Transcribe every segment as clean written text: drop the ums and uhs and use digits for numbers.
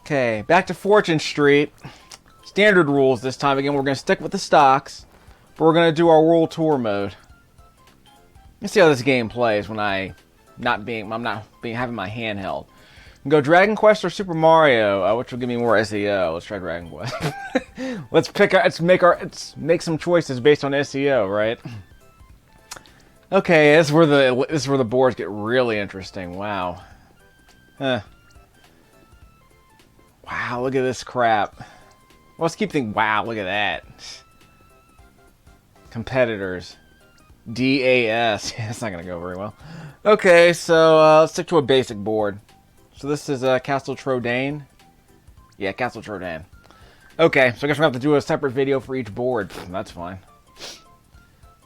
Okay, back to Fortune Street. Standard rules this time. Again, we're going to stick with the stocks, but we're going to do our world tour mode. Let's see how this game plays when I'm not having my handheld. Go Dragon Quest or Super Mario, which will give me more SEO. Let's try Dragon Quest. let's make some choices based on SEO, right? Okay, this is where the boards get really interesting. Wow. Wow, look at this crap. Well, let's keep thinking. Wow, look at that. Competitors. DAS. Yeah, that's not gonna go very well. Okay, so let's stick to a basic board. So this is Castle Trodain. Yeah, Castle Trodain. Okay, so I guess we're gonna have to do a separate video for each board. That's fine.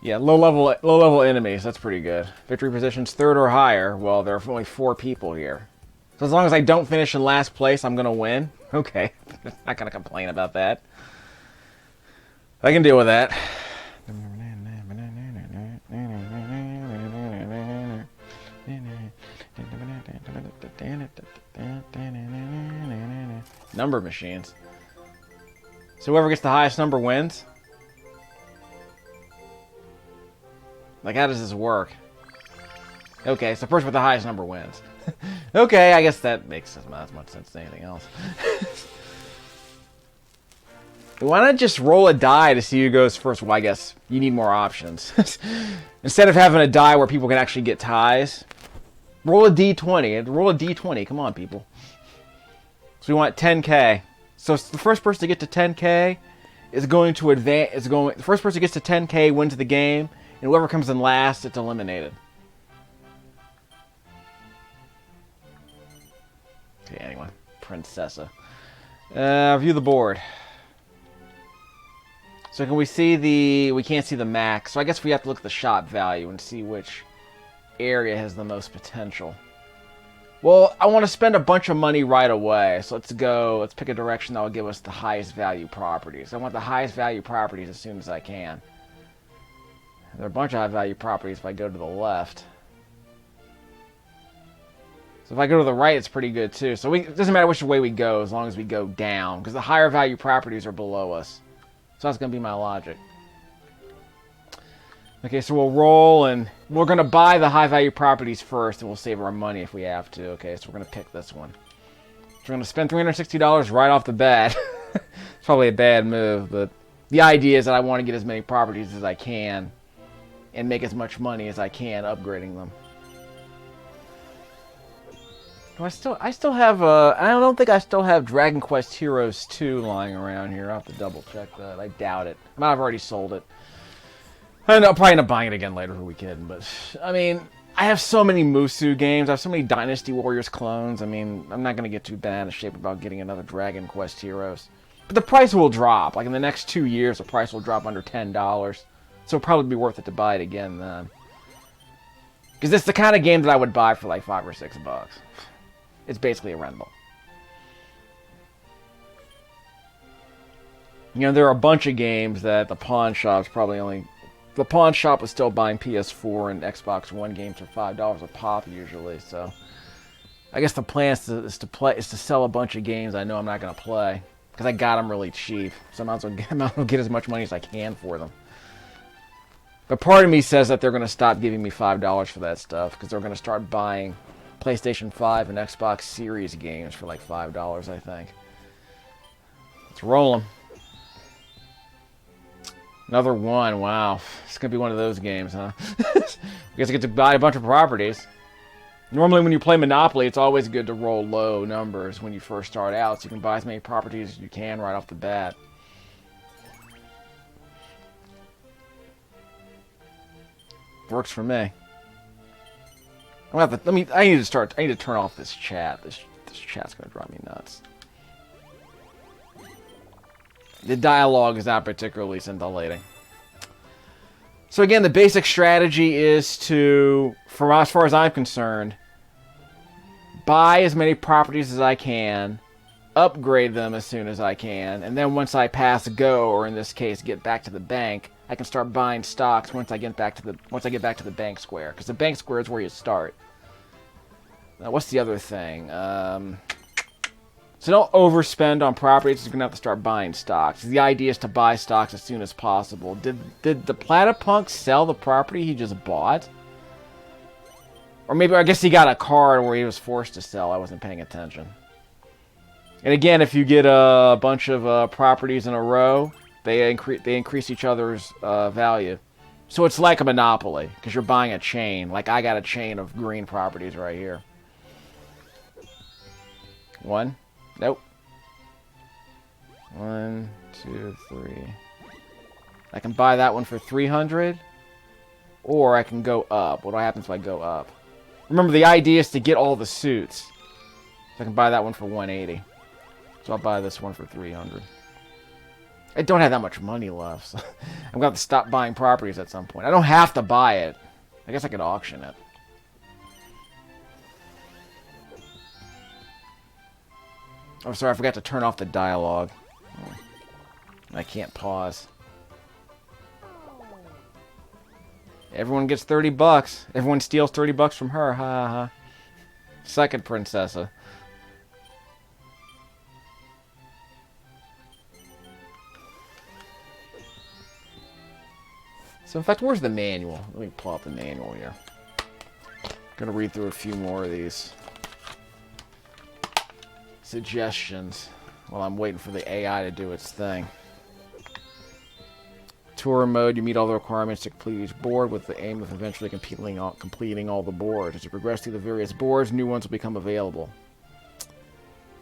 Yeah, low level enemies. That's pretty good. Victory positions 3rd or higher. Well, there are only 4 people here. So as long as I don't finish in last place, I'm gonna win. Okay, not gonna complain about that. I can deal with that. Number machines. So whoever gets the highest number wins? Like, how does this work? Okay, so person with the highest number wins. Okay, I guess that makes as much sense as anything else. Why not just roll a die to see who goes first? Well, I guess you need more options. Instead of having a die where people can actually get ties, roll a d20. Roll a d20. Come on, people. So we want 10k. So the first person to get to 10k is going to advance. The first person who gets to 10k wins the game, and whoever comes in last, it's eliminated. Okay, anyway, Princessa. View the board. So can we see we can't see the max, so I guess we have to look at the shop value and see which area has the most potential. Well, I want to spend a bunch of money right away, so let's pick a direction that will give us the highest value properties. I want the highest value properties as soon as I can. There are a bunch of high value properties if I go to the left. So if I go to the right, it's pretty good too. So it doesn't matter which way we go as long as we go down, because the higher value properties are below us. So that's going to be my logic. Okay, so we'll roll, and we're going to buy the high value properties first, and we'll save our money if we have to. Okay, so we're going to pick this one. So we're going to spend $360 right off the bat. It's probably a bad move, but the idea is that I want to get as many properties as I can and make as much money as I can upgrading them. Do I still have, I don't think I still have Dragon Quest Heroes 2 lying around here. I'll have to double check that. I doubt it. I might have already sold it. I'll probably end up buying it again later, who we kidding, but, I mean, I have so many Musou games. I have so many Dynasty Warriors clones. I mean, I'm not going to get too bad in shape about getting another Dragon Quest Heroes. But the price will drop. Like, in the next 2 years, the price will drop under $10. So it'll probably be worth it to buy it again then. Because it's the kind of game that I would buy for like $5 or $6. It's basically a rental. You know, there are a bunch of games that the pawn shop's probably only... The pawn shop is still buying PS4 and Xbox One games for $5 a pop usually, so... I guess the plan is to sell a bunch of games I know I'm not going to play. Because I got them really cheap. So I might as well get as much money as I can for them. But part of me says that they're going to stop giving me $5 for that stuff. Because they're going to start buying PlayStation 5 and Xbox Series games for like $5, I think. Let's roll them. Another one. Wow. It's going to be one of those games, huh? I guess I get to buy a bunch of properties. Normally when you play Monopoly, it's always good to roll low numbers when you first start out, so you can buy as many properties as you can right off the bat. Works for me. I need to turn off this chat. This chat's gonna drive me nuts. The dialogue is not particularly scintillating. So again, the basic strategy is to, as far as I'm concerned, buy as many properties as I can, upgrade them as soon as I can, and then once I pass go, or in this case, get back to the bank, I can start buying stocks once I get back to the bank square, because the bank square is where you start. Now, what's the other thing? So don't overspend on properties. You're going to have to start buying stocks. The idea is to buy stocks as soon as possible. Did the Platypunk sell the property he just bought? Or maybe, I guess he got a card where he was forced to sell. I wasn't paying attention. And again, if you get a bunch of properties in a row, they increase each other's value. So it's like a monopoly, because you're buying a chain. Like I got a chain of green properties right here. One. Nope. 1, 2, 3. I can buy that one for 300, or I can go up. What happens if I go up? Remember, the idea is to get all the suits. So I can buy that one for 180. So I'll buy this one for 300. I don't have that much money left, so I'm going to have to stop buying properties at some point. I don't have to buy it. I guess I could auction it. Oh, sorry, I forgot to turn off the dialogue. I can't pause. Everyone gets 30 bucks. Everyone steals 30 bucks from her. Ha ha ha. Second princessa. So, in fact, where's the manual? Let me pull out the manual here. Gonna read through a few more of these suggestions while I'm waiting for the AI to do its thing. Tour mode, you meet all the requirements to complete each board with the aim of eventually completing all the boards. As you progress through the various boards, new ones will become available.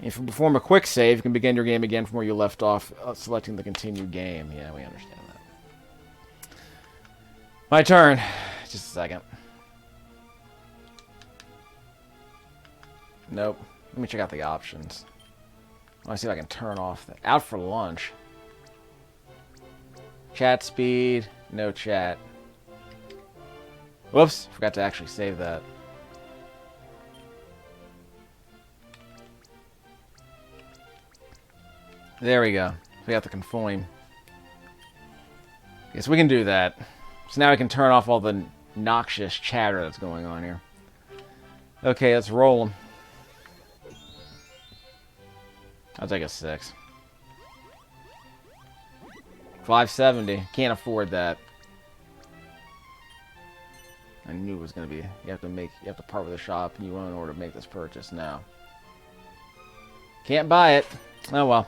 If you perform a quick save, you can begin your game again from where you left off, selecting the continue game. Yeah, we understand that. My turn. Just a second. Nope. Let me check out the options. I want to see if I can turn off the out for lunch. Chat speed, no chat. Whoops, forgot to actually save that. There we go. We got the conform. Yes, we can do that. So now we can turn off all the noxious chatter that's going on here. Okay, let's roll them. I'll take a 6. 570. Can't afford that. I knew it was going to be. You have to part with the shop you own in order to make this purchase now. Can't buy it. Oh well.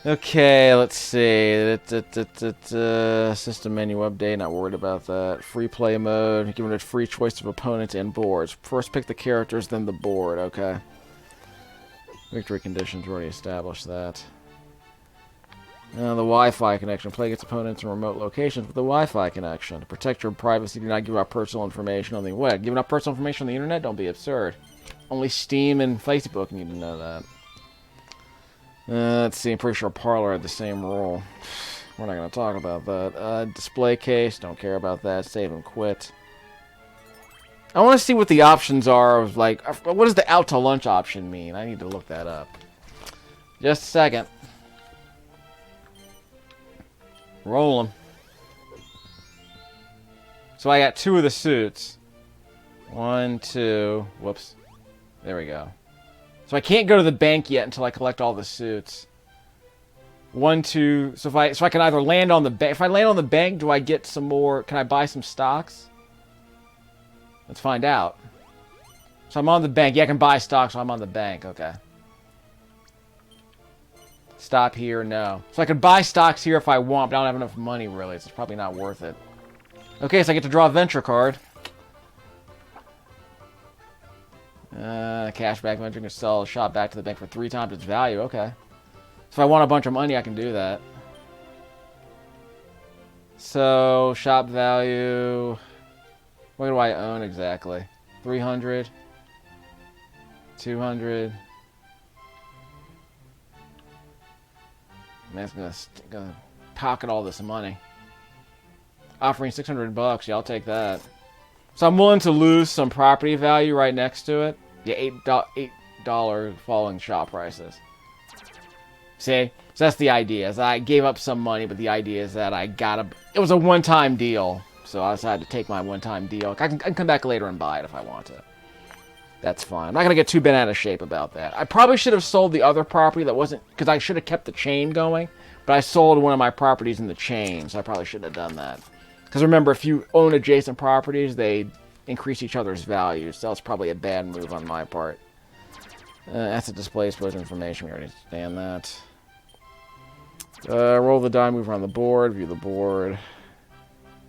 Okay, let's see. System menu update. Not worried about that. Free play mode. Given a free choice of opponents and boards. First pick the characters, then the board. Okay. Victory conditions, already established that. The Wi-Fi connection. Play against opponents in remote locations with the Wi-Fi connection. To protect your privacy, do not give out personal information on the web. Giving out personal information on the internet? Don't be absurd. Only Steam and Facebook need to know that. Let's see, I'm pretty sure Parlor had the same rule. We're not going to talk about that. Display case, don't care about that. Save and quit. I want to see what the options are of, like, what does the out to lunch option mean? I need to look that up. Just a second. Roll them. So I got 2 of the suits. 1, 2. Whoops. There we go. So I can't go to the bank yet until I collect all the suits. 1, 2. So I can either land on the bank. If I land on the bank, do I get some more? Can I buy some stocks? Let's find out. So I'm on the bank. Yeah, I can buy stocks, so I'm on the bank. Okay. Stop here, no. So I could buy stocks here if I want, but I don't have enough money, really. So it's probably not worth it. Okay, so I get to draw a venture card. Cashback venture can sell a shop back to the bank for 3 times its value. Okay. So if I want a bunch of money, I can do that. So, shop value... What do I own exactly? 300? 200? Man, it's gonna pocket all this money. Offering 600 bucks, yeah, I'll take that. So I'm willing to lose some property value right next to it. Yeah, $8 falling shop prices. See? So that's the idea. Is I gave up some money, but the idea is that it was a one-time deal. So I decided to take my one-time deal. I can come back later and buy it if I want to. That's fine. I'm not going to get too bent out of shape about that. I probably should have sold the other property that wasn't... Because I should have kept the chain going. But I sold one of my properties in the chain, so I probably shouldn't have done that. Because remember, if you own adjacent properties, they increase each other's values. So that's probably a bad move on my part. Asset display, exposed information. We already understand that. Roll the die, move around the board, view the board.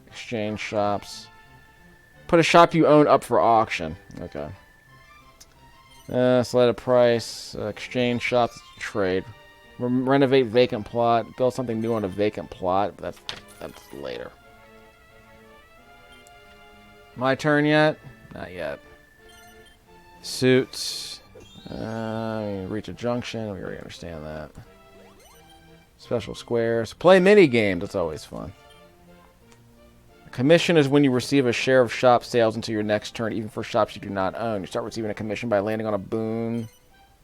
Exchange shops. Put a shop you own up for auction. Okay. Select a price. Exchange shops. Trade. Renovate vacant plot. Build something new on a vacant plot. That's later. My turn yet? Not yet. Suits. Reach a junction. We already understand that. Special squares. Play mini games. That's always fun. Commission is when you receive a share of shop sales until your next turn, even for shops you do not own. You start receiving a commission by landing on a boon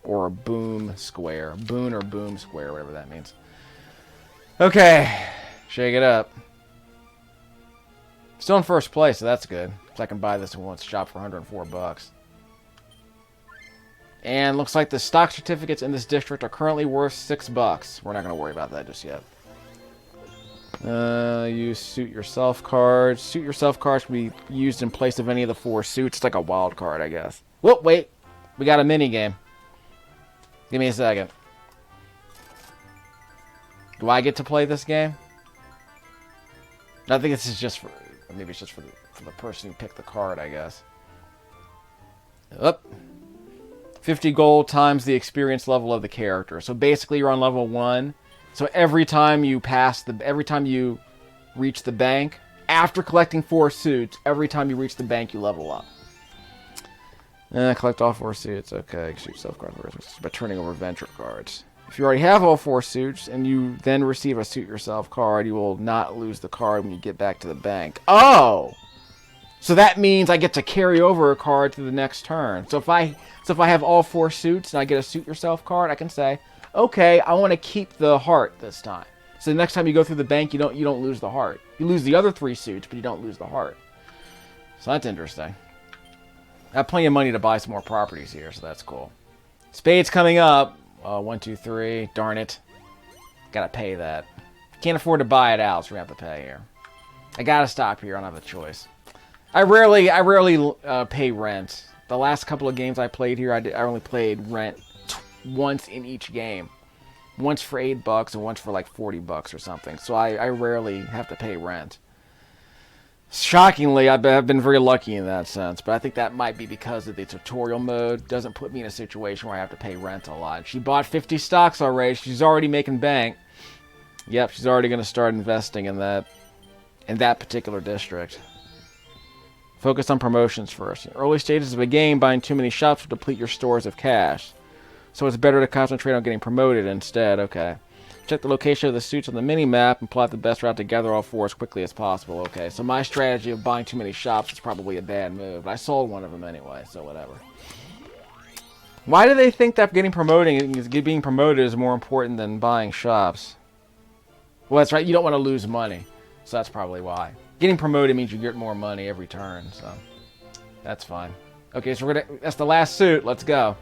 or a boom square. Boon or boom square, whatever that means. Okay. Shake it up. Still in first place, so that's good. So I can buy this in one shop for 104 bucks. And looks like the stock certificates in this district are currently worth $6. We're not going to worry about that just yet. Use suit yourself cards. Suit yourself cards can be used in place of any of the 4 suits. It's like a wild card, I guess. Whoop, wait. We got a mini game. Give me a second. Do I get to play this game? I think this is just for... Maybe it's just for the person who picked the card, I guess. Up. 50 gold times the experience level of the character. So basically you're on level 1. So every time you reach the bank, after collecting 4 suits, every time you reach the bank you level up. Collect all 4 suits. Okay, suit self card by turning over venture cards. If you already have all 4 suits and you then receive a suit yourself card, you will not lose the card when you get back to the bank. Oh! So that means I get to carry over a card to the next turn. So if I have all 4 suits and I get a suit yourself card, I can say, okay, I want to keep the heart this time. So the next time you go through the bank, you don't lose the heart. You lose the other 3 suits, but you don't lose the heart. So that's interesting. I have plenty of money to buy some more properties here, so that's cool. Spade's coming up. 1, 2, 3. Darn it. Gotta pay that. Can't afford to buy it out, so we have to pay here. I gotta stop here. I don't have a choice. I rarely pay rent. The last couple of games I played here, I only played rent once in each game. Once for $8 and once for like $40 or something. So I rarely have to pay rent. Shockingly, I've been very lucky in that sense, but I think that might be because of the tutorial mode. Doesn't put me in a situation where I have to pay rent a lot. She bought 50 stocks already. She's already making bank. Yep, she's already going to start investing in that particular district. Focus on promotions first. In early stages of a game, buying too many shops will deplete your stores of cash. So it's better to concentrate on getting promoted instead. Okay. Check the location of the suits on the mini-map and plot the best route to gather all 4 as quickly as possible. Okay, so my strategy of buying too many shops is probably a bad move. I sold one of them anyway, so whatever. Why do they think that being promoted is more important than buying shops? Well, that's right. You don't want to lose money, so that's probably why. Getting promoted means you get more money every turn, so that's fine. Okay, so that's the last suit. Let's go.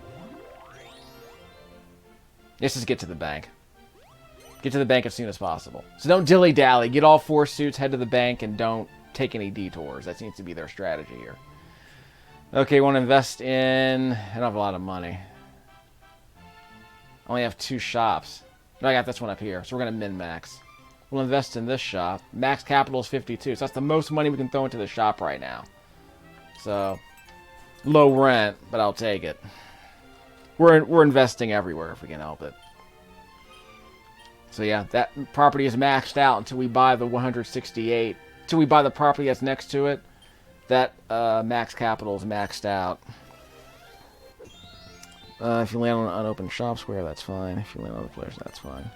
Let's just get to the bank. Get to the bank as soon as possible. So don't dilly-dally. Get all 4 suits, head to the bank, and don't take any detours. That seems to be their strategy here. Okay, want to invest in... I don't have a lot of money. I only have 2 shops. No, I got this one up here. So we're going to min-max. We'll invest in this shop. Max capital is 52. So that's the most money we can throw into the shop right now. So, low rent, but I'll take it. We're investing everywhere if we can help it. So yeah, that property is maxed out until we buy the 168. Until we buy the property that's next to it, that max capital is maxed out. If you land on an unopened shop square, that's fine. If you land on other players, that's fine.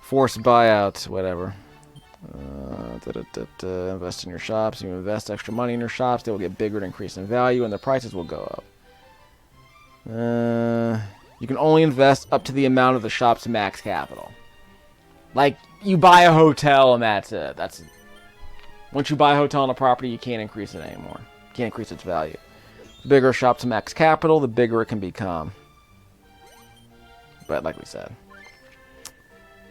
Forced buyouts, whatever. Invest in your shops. You invest extra money in your shops, they will get bigger and increase in value, and the prices will go up. You can only invest up to the amount of the shop's max capital. Like, you buy a hotel and that's it. Once you buy a hotel on a property, you can't increase it anymore. You can't increase its value. The bigger a shop's max capital, the bigger it can become. But like we said.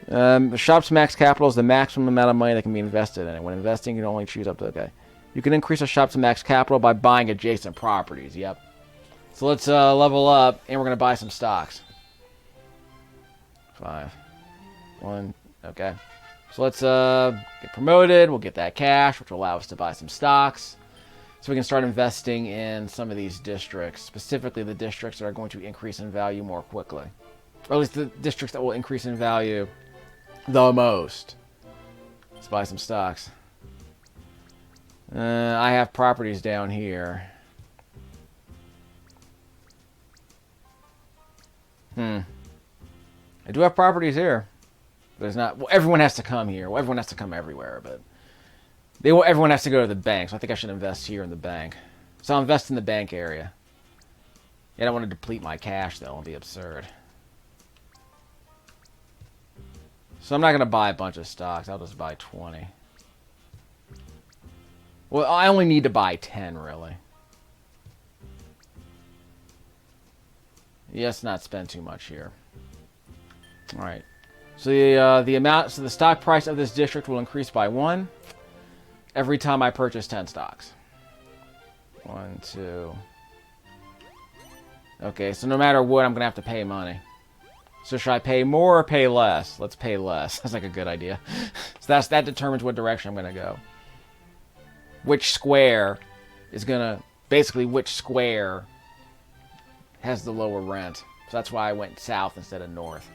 The shop's max capital is the maximum amount of money that can be invested in it. When investing, you can only choose up to... Okay. You can increase a shop's max capital by buying adjacent properties. Yep. So let's level up, and we're going to buy some stocks. 5. 1. Okay. So let's get promoted. We'll get that cash, which will allow us to buy some stocks. So we can start investing in some of these districts, specifically the districts that are going to increase in value more quickly. Or at least the districts that will increase in value the most. Let's buy some stocks. I have properties down here. I do have properties here. There's not... Well, everyone has to come here. Well, everyone has to come everywhere, but... everyone has to go to the bank, so I think I should invest here in the bank. So I'll invest in the bank area. Yeah, I don't want to deplete my cash, though. It'll be absurd. So I'm not going to buy a bunch of stocks. I'll just buy 20. Well, I only need to buy 10, really. Yes, not spend too much here. Alright. So the stock price of this district will increase by 1 every time I purchase 10 stocks. 1, 2. Okay, so no matter what, I'm going to have to pay money. So should I pay more or pay less? Let's pay less. That's like a good idea. So that determines what direction I'm going to go. Which square is going to... Basically, which square has the lower rent. So that's why I went south instead of north.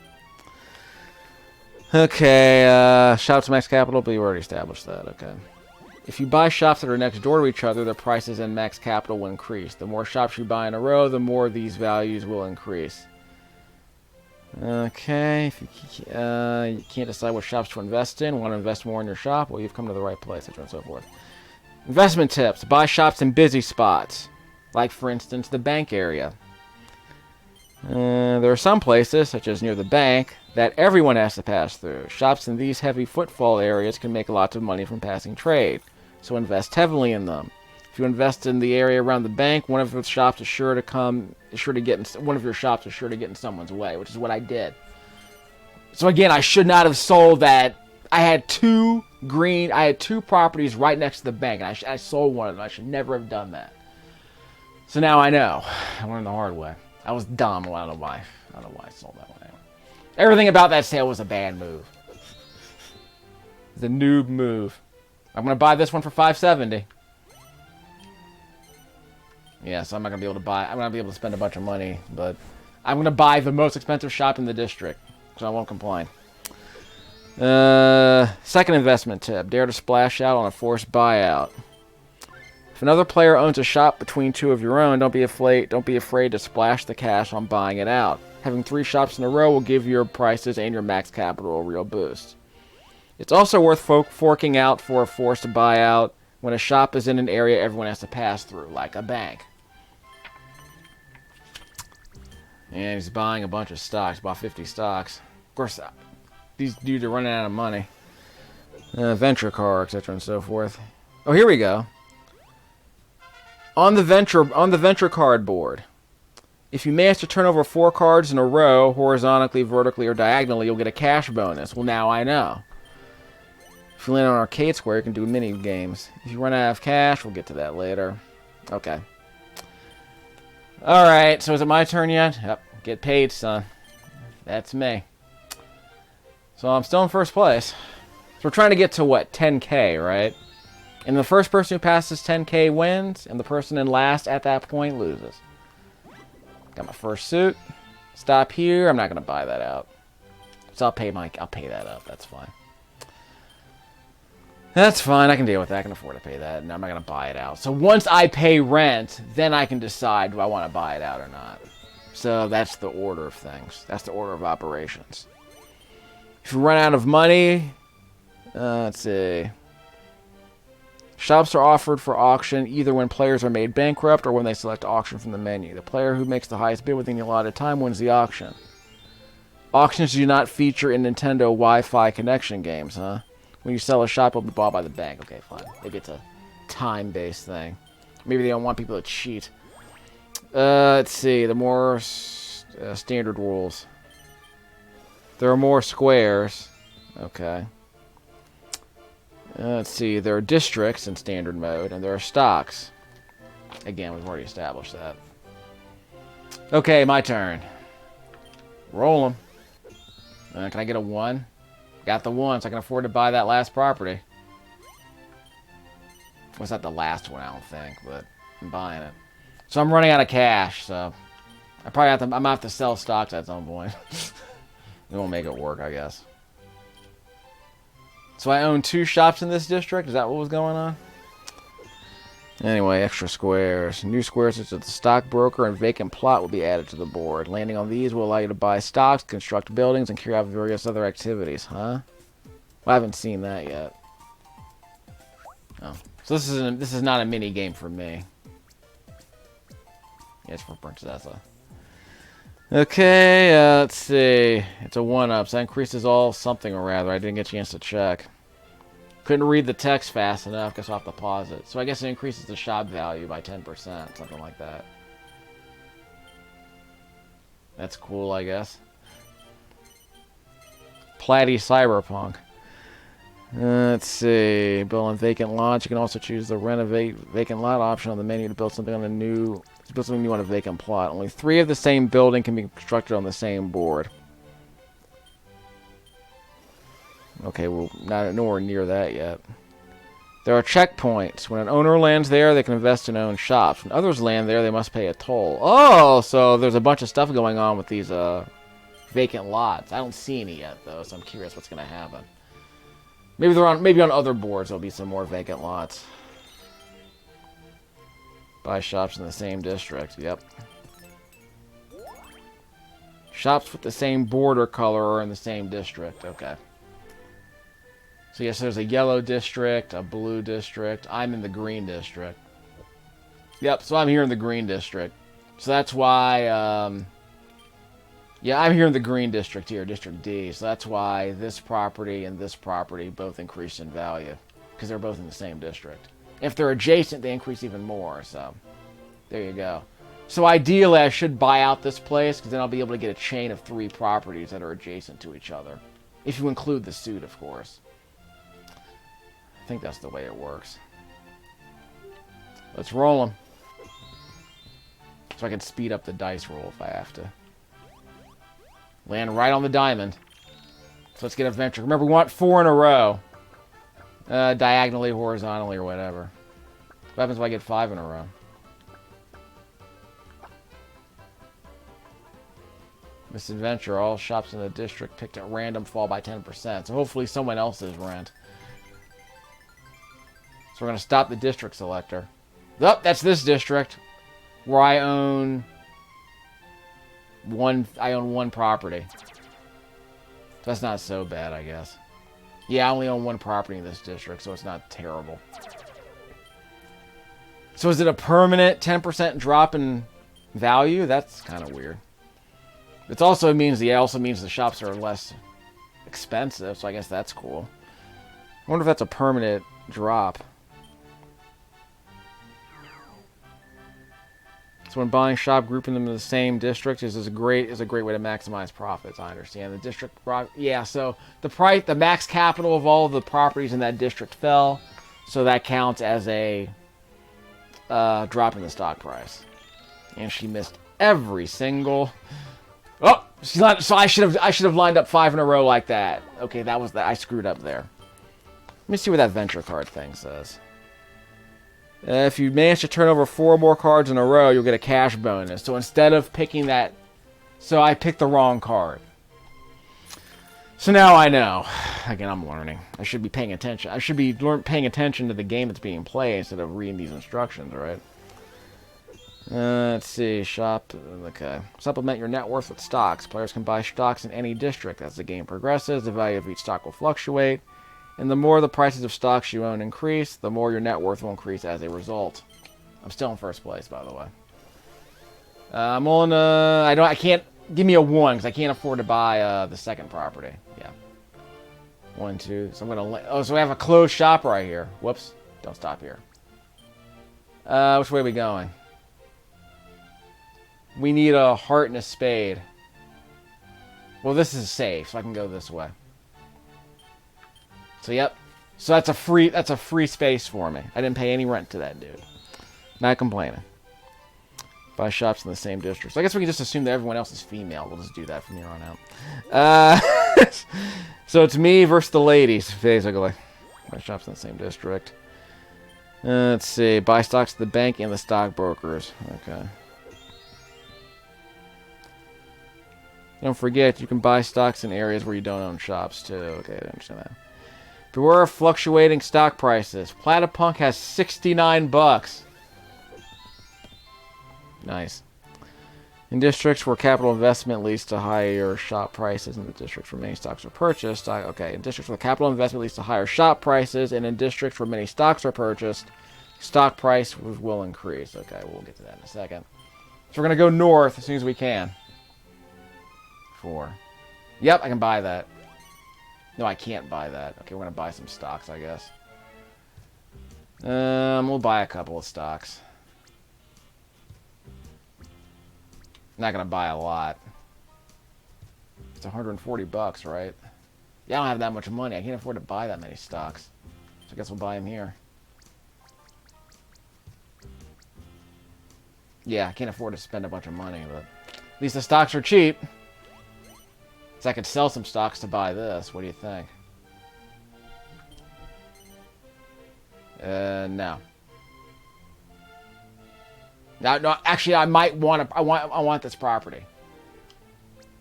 Okay, shops max capital, but you already established that. Okay. If you buy shops that are next door to each other, their prices and max capital will increase. The more shops you buy in a row, the more these values will increase. Okay, if you can't decide what shops to invest in, want to invest more in your shop, well, you've come to the right place, and so forth. Investment tips. Buy shops in busy spots, like, for instance, the bank area. There are some places, such as near the bank, that everyone has to pass through. Shops in these heavy footfall areas can make lots of money from passing trade, so invest heavily in them. If you invest in the area around the bank, one of your shops is sure to get in someone's way, which is what I did. So again, I should not have sold that. I had two properties right next to the bank, and I sold one of them. I should never have done that. So now I know. I learned the hard way. I was dumb. Well, I don't know why I sold that one. Anyway. Everything about that sale was a bad move. It's a noob move. I'm gonna buy this one for $570. Yeah, so I'm not gonna be able to buy. I'm not gonna be able to spend a bunch of money, but I'm gonna buy the most expensive shop in the district, so I won't complain. Second investment tip: dare to splash out on a forced buyout. If another player owns a shop between two of your own, don't be afraid to splash the cash on buying it out. Having 3 shops in a row will give your prices and your max capital a real boost. It's also worth forking out for a forced buyout when a shop is in an area everyone has to pass through, like a bank. And he's buying a bunch of stocks, bought 50 stocks. Of course, these dudes are running out of money. Venture car, etc. and so forth. Oh, here we go. On the venture card board, if you manage to turn over 4 cards in a row, horizontally, vertically, or diagonally, you'll get a cash bonus. Well, now I know. If you land on Arcade Square, you can do mini games. If you run out of cash, we'll get to that later. Okay. Alright, so is it my turn yet? Yep. Get paid, son. That's me. So I'm still in first place. So we're trying to get to, what, 10K, right? And the first person who passes 10K wins, and the person in last at that point loses. Got my first suit. Stop here. I'm not going to buy that out. So I'll pay that up. That's fine. That's fine. I can deal with that. I can afford to pay that. And I'm not going to buy it out. So once I pay rent, then I can decide do I want to buy it out or not. So that's the order of things. That's the order of operations. If you run out of money, let's see. Shops are offered for auction either when players are made bankrupt or when they select auction from the menu. The player who makes the highest bid within the allotted time wins the auction. Auctions do not feature in Nintendo Wi-Fi connection games, huh? When you sell a shop, it'll be bought by the bank. Okay, fine. Maybe it's a time-based thing. Maybe they don't want people to cheat. Let's see. The more standard rules. There are more squares. Okay. Let's see. There are districts in standard mode, and there are stocks. Again, we've already established that. Okay, my turn. Roll them. Can I get a 1? Got the 1, so I can afford to buy that last property. Well, it's not the last one, I don't think, but I'm buying it. So I'm running out of cash, so I probably have to. I'm gonna have to sell stocks at some point. It won't make it work, I guess. So I own 2 shops in this district. Is that what was going on? Anyway, extra squares. New squares such as the stockbroker and vacant plot will be added to the board. Landing on these will allow you to buy stocks, construct buildings, and carry out various other activities. Huh? Well, I haven't seen that yet. Oh, so this is not a mini game for me. Yeah, it's for Princessa. Okay, let's see. It's a 1-up, so that increases all something or rather. I didn't get a chance to check. Couldn't read the text fast enough, guess I'll have to pause it. So I guess it increases the shop value by 10%, something like that. That's cool, I guess. Platty Cyberpunk. Let's see. Build on vacant lots. You can also choose the renovate vacant lot option on the menu to build something on a new. To build something new on a vacant plot. Only 3 of the same building can be constructed on the same board. Okay, well, not nowhere near that yet. There are checkpoints. When an owner lands there, they can invest in own shops. When others land there, they must pay a toll. Oh, so there's a bunch of stuff going on with these vacant lots. I don't see any yet, though, so I'm curious what's going to happen. Maybe on other boards there'll be some more vacant lots. Buy shops in the same district. Yep. Shops with the same border color are in the same district. Okay. So yes, there's a yellow district, a blue district. I'm in the green district. Yep, so I'm here in the green district. So that's why, yeah, I'm here in the green district here, District D. So that's why this property and this property both increase in value. Because they're both in the same district. If they're adjacent, they increase even more. So, there you go. So ideally, I should buy out this place, because then I'll be able to get a chain of 3 properties that are adjacent to each other. If you include the suit, of course. I think that's the way it works. Let's roll them. So I can speed up the dice roll if I have to. Land right on the diamond. So let's get a venture. Remember, we want 4 in a row. Diagonally, horizontally, or whatever. What happens if I get 5 in a row? Misadventure. All shops in the district picked at random fall by 10%. So hopefully someone else's rent. So we're going to stop the district selector. Oh, that's this district. Where I own one property. So that's not so bad, I guess. Yeah, I only own 1 property in this district, so it's not terrible. So is it a permanent 10% drop in value? That's kind of weird. It also means the shops are less expensive, so I guess that's cool. I wonder if that's a permanent drop. So when buying shop, grouping them in the same district is a great way to maximize profits. I understand the district. Yeah, so the max capital of all of the properties in that district fell, so that counts as a drop in the stock price. And she missed every single. Oh, she's not. So I should have lined up 5 in a row like that. Okay, that was that. I screwed up there. Let me see what that venture card thing says. If you manage to turn over 4 more cards in a row, you'll get a cash bonus. So instead of picking that... So I picked the wrong card. So now I know. Again, I'm learning. I should be paying attention. I should be paying attention to the game that's being played instead of reading these instructions, right? Let's see. Shop. Okay. Supplement your net worth with stocks. Players can buy stocks in any district. As the game progresses, the value of each stock will fluctuate. And the more the prices of stocks you own increase, the more your net worth will increase as a result. I'm still in first place, by the way. I'm on. I can't. Give me a 1 because I can't afford to buy the second property. Yeah. 1, 2. So I'm gonna. Oh, so we have a closed shop right here. Whoops. Don't stop here. Which way are we going? We need a heart and a spade. Well, this is safe, so I can go this way. So, yep. So that's a free space for me. I didn't pay any rent to that dude. Not complaining. Buy shops in the same district. So I guess we can just assume that everyone else is female. We'll just do that from here on out. So it's me versus the ladies, basically. Buy shops in the same district. Let's see. Buy stocks at the bank and the stockbrokers. Okay. Don't forget, you can buy stocks in areas where you don't own shops, too. Okay, I understand that. Beware of fluctuating stock prices. Platypunk has 69 bucks. Nice. In districts where capital investment leads to higher shop prices, and the districts where many stocks are purchased. Okay, in districts where capital investment leads to higher shop prices, and in districts where many stocks are purchased, stock price will increase. Okay, we'll get to that in a second. So we're going to go north as soon as we can. 4. Yep, I can buy that. No, I can't buy that. Okay, we're going to buy some stocks, I guess. We'll buy a couple of stocks. Not going to buy a lot. It's 140 bucks, right? Yeah, I don't have that much money. I can't afford to buy that many stocks. So I guess we'll buy them here. Yeah, I can't afford to spend a bunch of money, but at least the stocks are cheap. So I could sell some stocks to buy this. What do you think? No. No, actually, I might want to. I want this property,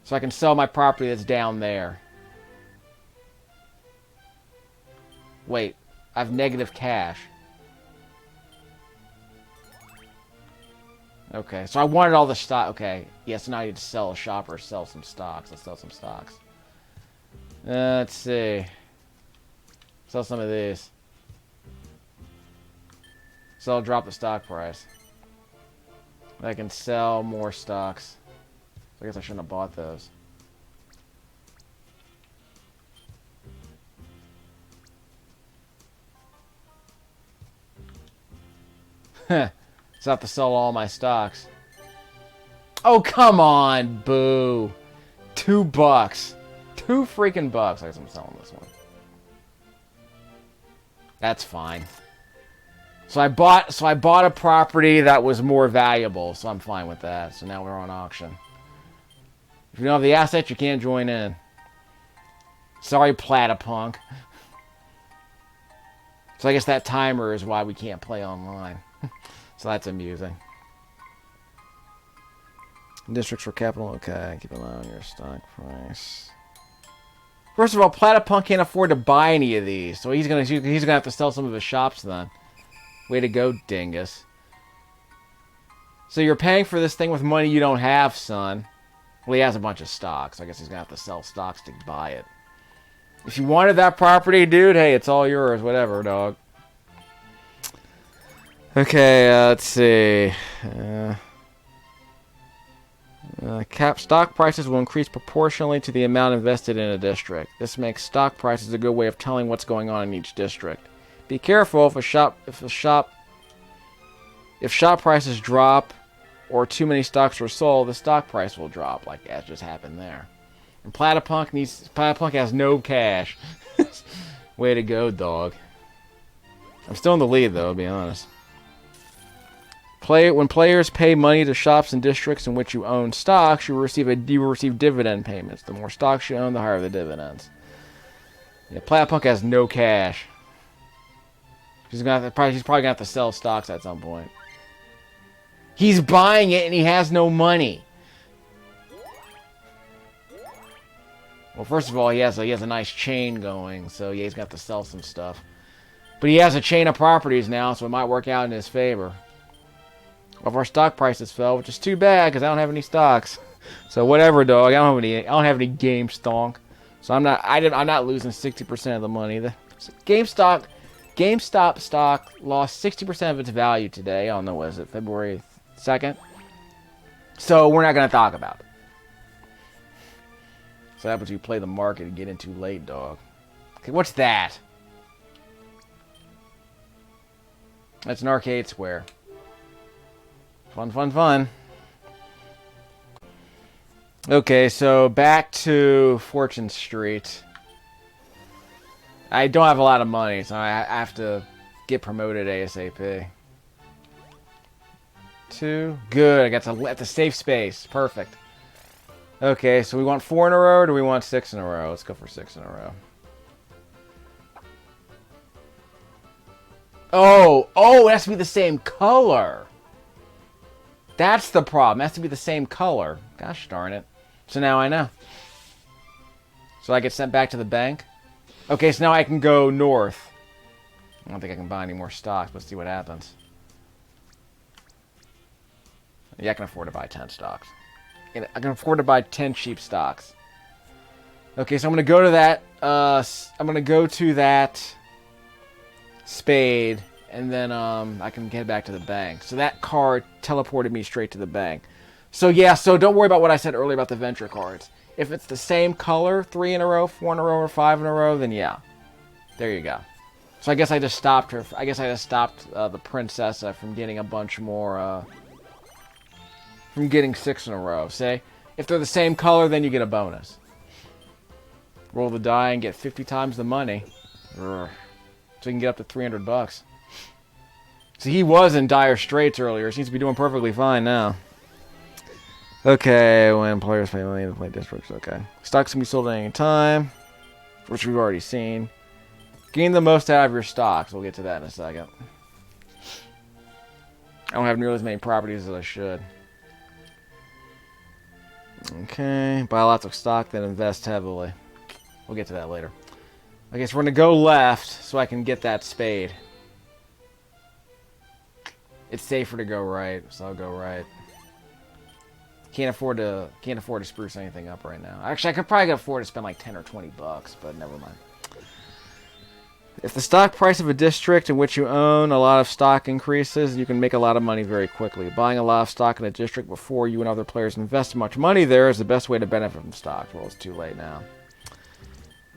so I can sell my property that's down there. Wait, I have negative cash. Okay, so I wanted all the stock. Okay, yes, now I need to sell a shop or sell some stocks. Let's sell some stocks. Let's see. Sell some of these. So I'll drop the stock price. I can sell more stocks. So I guess I shouldn't have bought those. Heh. So I have to sell all my stocks. Oh, come on, boo. $2. 2 freaking bucks. I guess I'm selling this one. That's fine. So I bought a property that was more valuable, so I'm fine with that. So now we're on auction. If you don't have the assets, you can't join in. Sorry, Platypunk. So I guess that timer is why we can't play online. So that's amusing. Districts for capital. Okay, keep an eye on your stock price. First of all, Platypunk can't afford to buy any of these, so he's gonna have to sell some of his shops then. Way to go, dingus. So you're paying for this thing with money you don't have, son. Well, he has a bunch of stocks. So I guess he's going to have to sell stocks to buy it. If you wanted that property, dude, hey, it's all yours. Whatever, dog. Okay, let's see. Stock prices will increase proportionally to the amount invested in a district. This makes stock prices a good way of telling what's going on in each district. Be careful if shop prices drop or too many stocks are sold, the stock price will drop, like that just happened there. And Platypunk has no cash. Way to go, dog. I'm still in the lead though, to be honest. When players pay money to shops and districts in which you own stocks, you will receive dividend payments. The more stocks you own, the higher the dividends. Yeah, Platypunk has no cash. He's probably gonna have to sell stocks at some point. He's buying it and he has no money. Well, first of all, he has a nice chain going, so yeah, he's gonna have to sell some stuff. But he has a chain of properties now, so it might work out in his favor. Well, if our stock prices fell, which is too bad because I don't have any stocks. So whatever, dog. I don't have any game stonk. So I'm not losing 60% of the money. The GameStop stock lost 60% of its value today on February 2nd? So we're not going to talk about it. So that happens when you play the market and get in too late, dog. Okay, what's that? That's an arcade square. Fun, fun, fun. Okay, so back to Fortune Street. I don't have a lot of money, so I have to get promoted ASAP. 2. Good, I got to let the safe space. Perfect. Okay, so we want 4 in a row, or do we want 6 in a row? Let's go for 6 in a row. Oh, it has to be the same color. That's the problem. It has to be the same color. Gosh darn it. So now I know. So I get sent back to the bank. Okay, so now I can go north. I don't think I can buy any more stocks. Let's see what happens. Yeah, I can afford to buy 10 stocks. I can afford to buy 10 cheap stocks. Okay, so I'm going to go to that. I'm going to go to that spade, and then I can get back to the bank. So that card teleported me straight to the bank. So yeah, so don't worry about what I said earlier about the venture cards. If it's the same color, 3 in a row, 4 in a row, or 5 in a row, then yeah. There you go. So I guess I just stopped her. I guess I just stopped the Princessa from getting a bunch more, from getting 6 in a row. Say, if they're the same color, then you get a bonus. Roll the die and get 50 times the money. Urgh. So you can get up to 300 bucks. So he was in dire straits earlier. Seems to be doing perfectly fine now. Okay, when players pay money to play districts, okay. Stocks can be sold at any time, which we've already seen. Gain the most out of your stocks. We'll get to that in a second. I don't have nearly as many properties as I should. Okay, buy lots of stock, then invest heavily. We'll get to that later. Okay, so we're going to go left so I can get that spade. It's safer to go right, so I'll go right. Can't afford to spruce anything up right now. Actually, I could probably afford to spend like 10 or 20 bucks, but never mind. If the stock price of a district in which you own a lot of stock increases, you can make a lot of money very quickly. Buying a lot of stock in a district before you and other players invest much money there is the best way to benefit from stock. Well, it's too late now.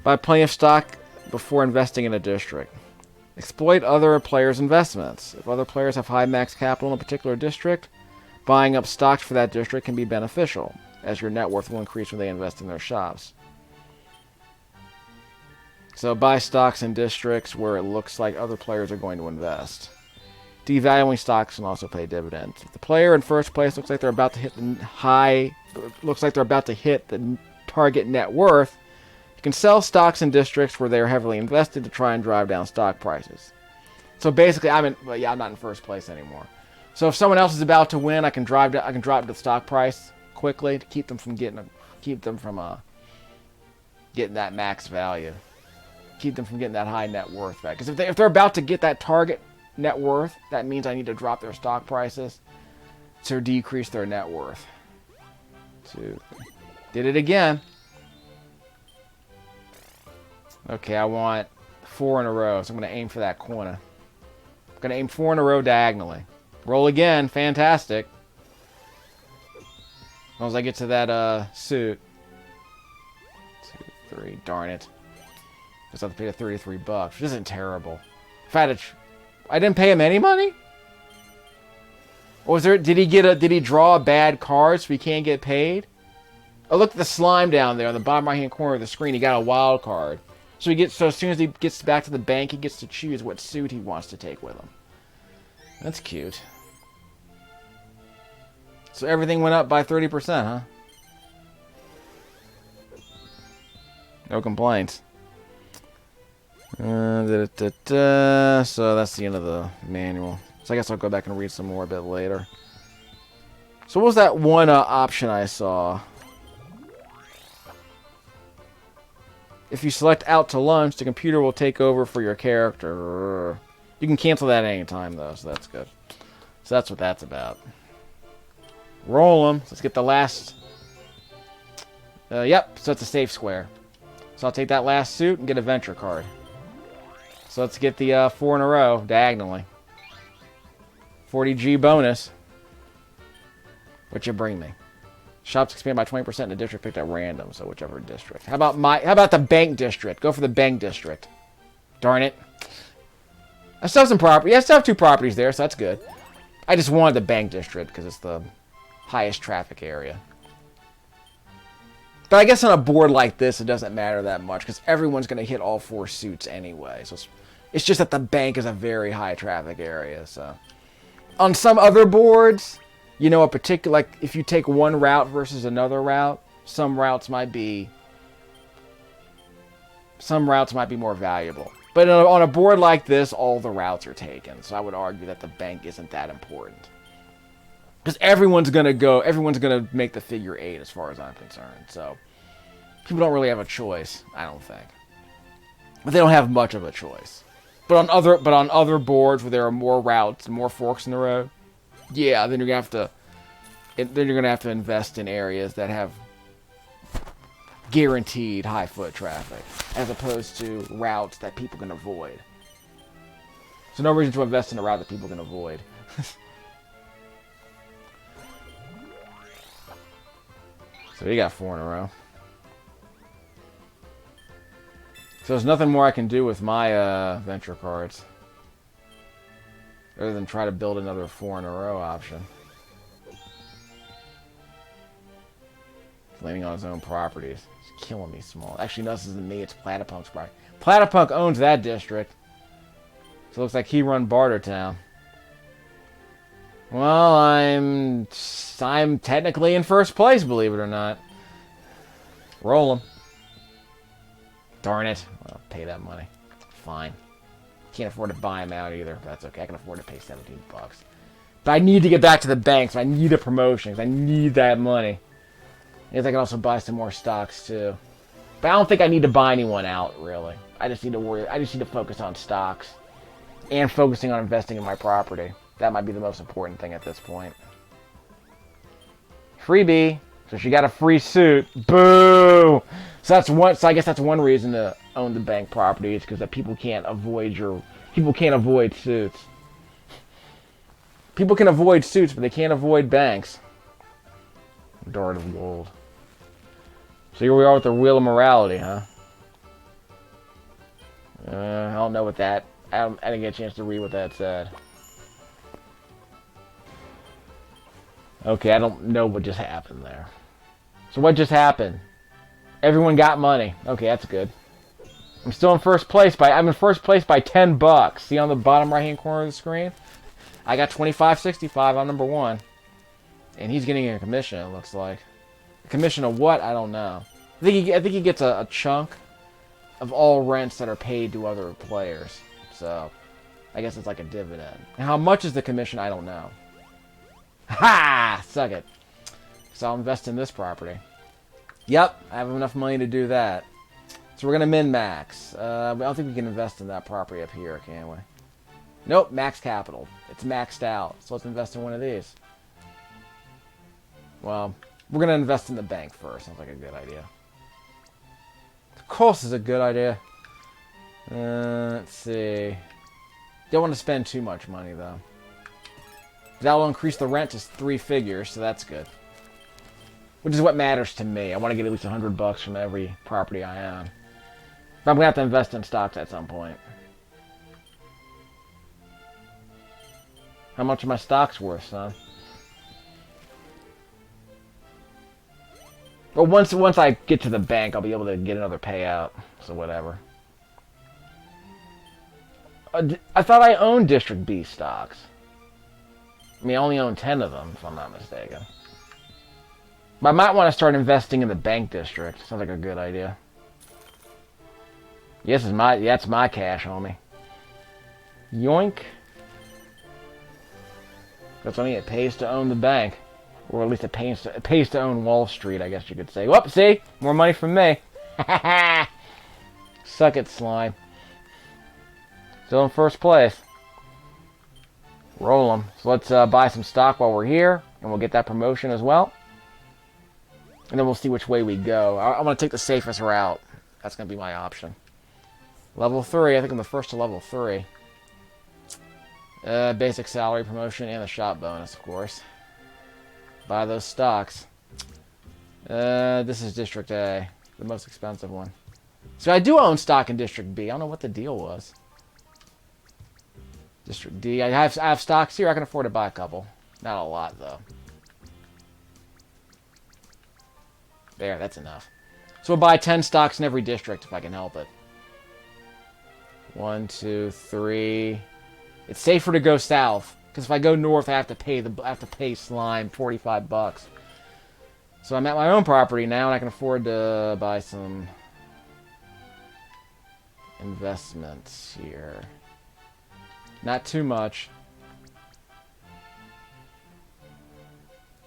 Buy plenty of stock before investing in a district. Exploit other players' investments. If other players have high max capital in a particular district, buying up stocks for that district can be beneficial, as your net worth will increase when they invest in their shops. So buy stocks in districts where it looks like other players are going to invest. Devaluing stocks can also pay dividends. If the player in first place looks like they're about to hit the target net worth, you can sell stocks in districts where they are heavily invested to try and drive down stock prices. So basically, I'm not in first place anymore. So if someone else is about to win, I can drop the stock price quickly to keep them from getting that max value. Keep them from getting that high net worth back. Because if they're about to get that target net worth, that means I need to drop their stock prices to decrease their net worth. 2, 3. Did it again. Okay, I want 4 in a row, so I'm going to aim for that corner. I'm going to aim 4 in a row diagonally. Roll again. Fantastic. As long as I get to that suit. 2, 3. Darn it. Just have to pay the 33 bucks, which isn't terrible. If I didn't pay him any money? Or did he draw a bad card so he can't get paid? Oh, look at the slime down there on the bottom right hand corner of the screen. He got a wild card. So as soon as he gets back to the bank, he gets to choose what suit he wants to take with him. That's cute. So everything went up by 30%, huh? No complaints. So that's the end of the manual. So I guess I'll go back and read some more a bit later. So what was that one option I saw? If you select out to lunch, the computer will take over for your character. You can cancel that at any time, though, so that's good. So that's what that's about. Roll them. Let's get the last... Yep, so it's a safe square. So I'll take that last suit and get a venture card. So let's get the 4 in a row, diagonally. 40G bonus. What you bring me? Shops expand by 20% in a district picked at random, so whichever district. How about the bank district? Go for the bank district. Darn it. I still have some property. I still have 2 properties there, so that's good. I just wanted the bank district because it's the highest traffic area. But I guess on a board like this, it doesn't matter that much because everyone's going to hit all 4 suits anyway. So it's just that the bank is a very high traffic area. So on some other boards, you know, a particular, like if you take one route versus another route, some routes might be more valuable. But on a board like this, all the routes are taken. So I would argue that the bank isn't that important. Because everyone's going to make the figure 8 as far as I'm concerned. So people don't really have a choice, I don't think. But they don't have much of a choice. But on other boards where there are more routes and more forks in the road, yeah, then you're going to have to invest in areas that have guaranteed high foot traffic as opposed to routes that people can avoid. So no reason to invest in a route that people can avoid. So we got 4 in a row. So there's nothing more I can do with my venture cards. Other than try to build another 4 in a row option. Landing on his own properties. It's killing me small. Actually, no, this isn't me. It's Platypunk's property. Platypunk owns that district. So it looks like he run Bartertown. Well, I'm technically in first place, believe it or not. Roll him. Darn it. I'll pay that money. Fine. Can't afford to buy him out either. But that's okay. I can afford to pay 17 bucks. But I need to get back to the bank, so I need a promotion. I need that money. I guess I can also buy some more stocks too. But I don't think I need to buy anyone out, really. I just need to focus on stocks. And focusing on investing in my property. That might be the most important thing at this point. Freebie. So she got a free suit. Boo! So I guess that's one reason to own the bank property, is because that people can't avoid suits. People can avoid suits, but they can't avoid banks. Dart of gold. So here we are with the Wheel of Morality, huh? I don't know what that... I didn't get a chance to read what that said. Okay, I don't know what just happened there. So what just happened? Everyone got money. Okay, that's good. I'm still in first place I'm in first place by 10 bucks. See on the bottom right hand corner of the screen? I got 25.65 on number 1. And he's getting a commission, it looks like. A commission of what? I don't know. I think he gets a chunk of all rents that are paid to other players. So, I guess it's like a dividend. And how much is the commission? I don't know. Ha! Suck it. So I'll invest in this property. Yep, I have enough money to do that. So we're going to min-max. I don't think we can invest in that property up here, can we? Nope, max capital. It's maxed out. So let's invest in one of these. Well, we're going to invest in the bank first. Sounds like a good idea. Of course it's a good idea. Let's see. Don't want to spend too much money, though. That will increase the rent to 3 figures, so that's good. Which is what matters to me. I want to get at least 100 bucks from every property I own. But I'm going to have to invest in stocks at some point. How much are my stocks worth, son? But once I get to the bank, I'll be able to get another payout. So whatever. I thought I owned District B stocks. I mean, I only own 10 of them, if I'm not mistaken. But I might want to start investing in the bank district. Sounds like a good idea. Yes, that's my cash, homie. Yoink. That's what I mean. It pays to own the bank. Or at least it pays to own Wall Street, I guess you could say. Whoop, see? More money from me. Suck it, slime. Still in first place. Roll them. So let's buy some stock while we're here. And we'll get that promotion as well. And then we'll see which way we go. I'm going to take the safest route. That's going to be my option. Level 3. I think I'm the first to level 3. Basic salary promotion and the shop bonus, of course. Buy those stocks. This is District A. The most expensive one. So I do own stock in District B. I don't know what the deal was. District D. I have stocks here. I can afford to buy a couple. Not a lot, though. There, that's enough. So I'll buy 10 stocks in every district if I can help it. 1, 2, 3. It's safer to go south because if I go north, I have to pay Slime $45. So I'm at my own property now, and I can afford to buy some investments here. Not too much.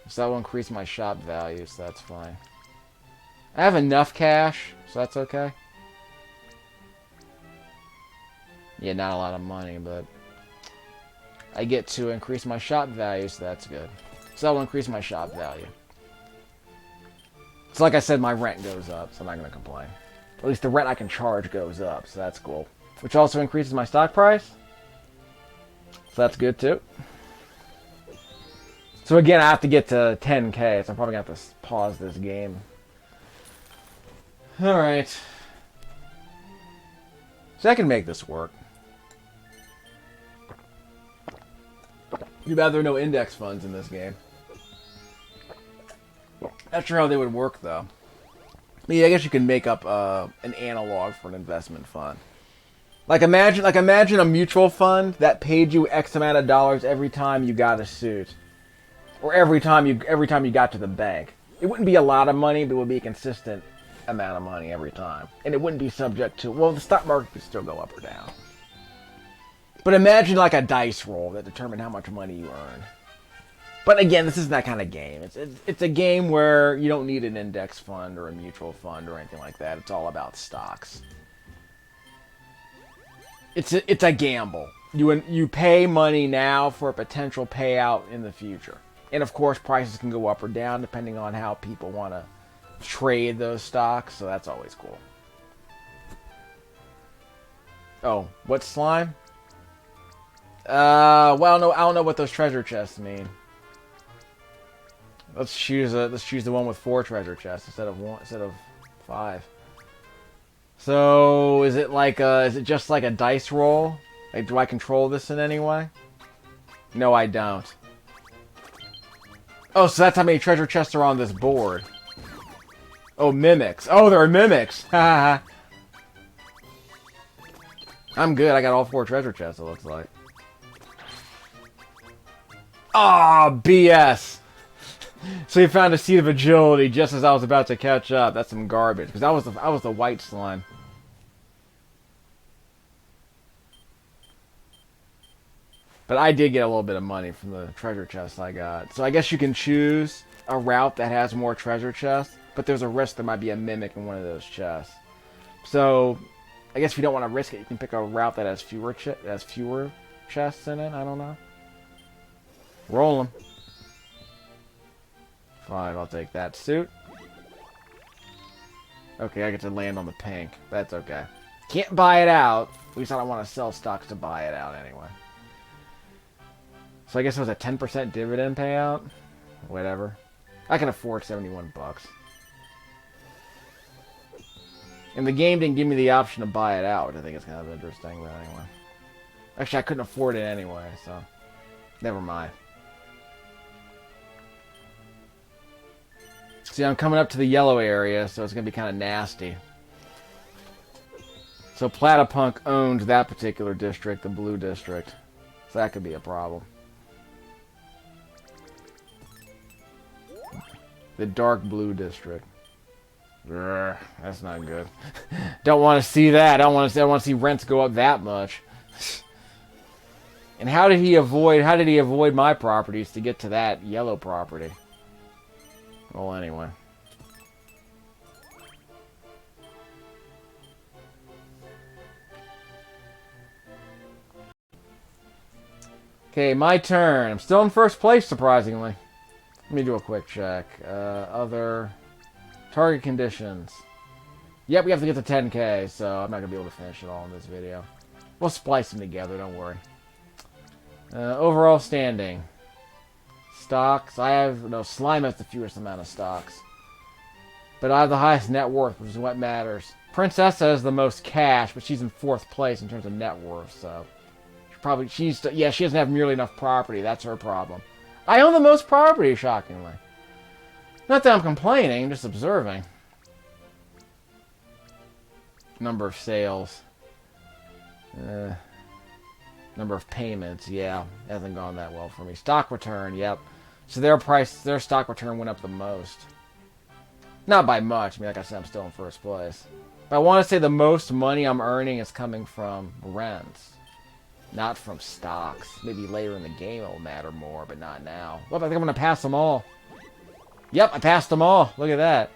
So that will increase my shop value, so that's fine. I have enough cash, so that's okay. Yeah, not a lot of money, but I get to increase my shop value, so that's good. So that will increase my shop value. So like I said, my rent goes up, so I'm not going to complain. At least the rent I can charge goes up, so that's cool. Which also increases my stock price. So that's good too. So again, I have to get to 10k, so I'm probably going to have to pause this game. Alright. So I can make this work. Too bad there are no index funds in this game. Not sure how they would work, though. But yeah, I guess you can make up an analog for an investment fund. Like imagine a mutual fund that paid you X amount of dollars every time you got a suit, or every time you got to the bank. It wouldn't be a lot of money, but it would be a consistent amount of money every time, and it wouldn't be subject to. Well, the stock market could still go up or down. But imagine like a dice roll that determined how much money you earn. But again, this isn't that kind of game. It's a game where you don't need an index fund or a mutual fund or anything like that. It's all about stocks. It's a gamble. You pay money now for a potential payout in the future. And of course, prices can go up or down depending on how people want to trade those stocks. So that's always cool. Oh, what's slime? Well, no, I don't know what those treasure chests mean. Let's choose the one with 4 treasure chests instead of 5. So is it just like a dice roll? Like, do I control this in any way? No, I don't. Oh, so that's how many treasure chests are on this board. Oh, mimics. Oh, there are mimics. Ha I'm good. I got all 4 treasure chests, it looks like. Oh, BS. So you found a seed of agility just as I was about to catch up. That's some garbage. Because I was the white slime. But I did get a little bit of money from the treasure chests I got. So I guess you can choose a route that has more treasure chests. But there's a risk there might be a mimic in one of those chests. So I guess if you don't want to risk it, you can pick a route that has fewer chests in it. I don't know. Roll them. 5, I'll take that suit. Okay, I get to land on the pink. That's okay. Can't buy it out. At least I don't want to sell stocks to buy it out anyway. So I guess it was a 10% dividend payout. Whatever. I can afford 71 bucks. And the game didn't give me the option to buy it out, which I think is kind of interesting, but anyway. Actually, I couldn't afford it anyway, so never mind. See, I'm coming up to the yellow area, so it's going to be kind of nasty. So Platypunk owned that particular district, the blue district. So that could be a problem. The dark blue district. Urgh, that's not good. Don't want to see that. I don't want to see rents go up that much. And how did he avoid my properties to get to that yellow property? Well, anyway. Okay, my turn. I'm still in first place, surprisingly. Let me do a quick check. Other target conditions. Yep, we have to get to 10k, so I'm not going to be able to finish it all in this video. We'll splice them together, don't worry. Overall standing. Stocks. Slime has the fewest amount of stocks. But I have the highest net worth, which is what matters. Princess has the most cash, but she's in 4th place in terms of net worth, so... she doesn't have nearly enough property. That's her problem. I own the most property, shockingly. Not that I'm complaining, just observing. Number of sales. Number of payments. Yeah, hasn't gone that well for me. Stock return. Yep. So their stock return went up the most. Not by much. I mean, like I said, I'm still in first place. But I want to say the most money I'm earning is coming from rents. Not from stocks. Maybe later in the game it'll matter more, but not now. Well, I think I'm going to pass them all. Yep, I passed them all. Look at that.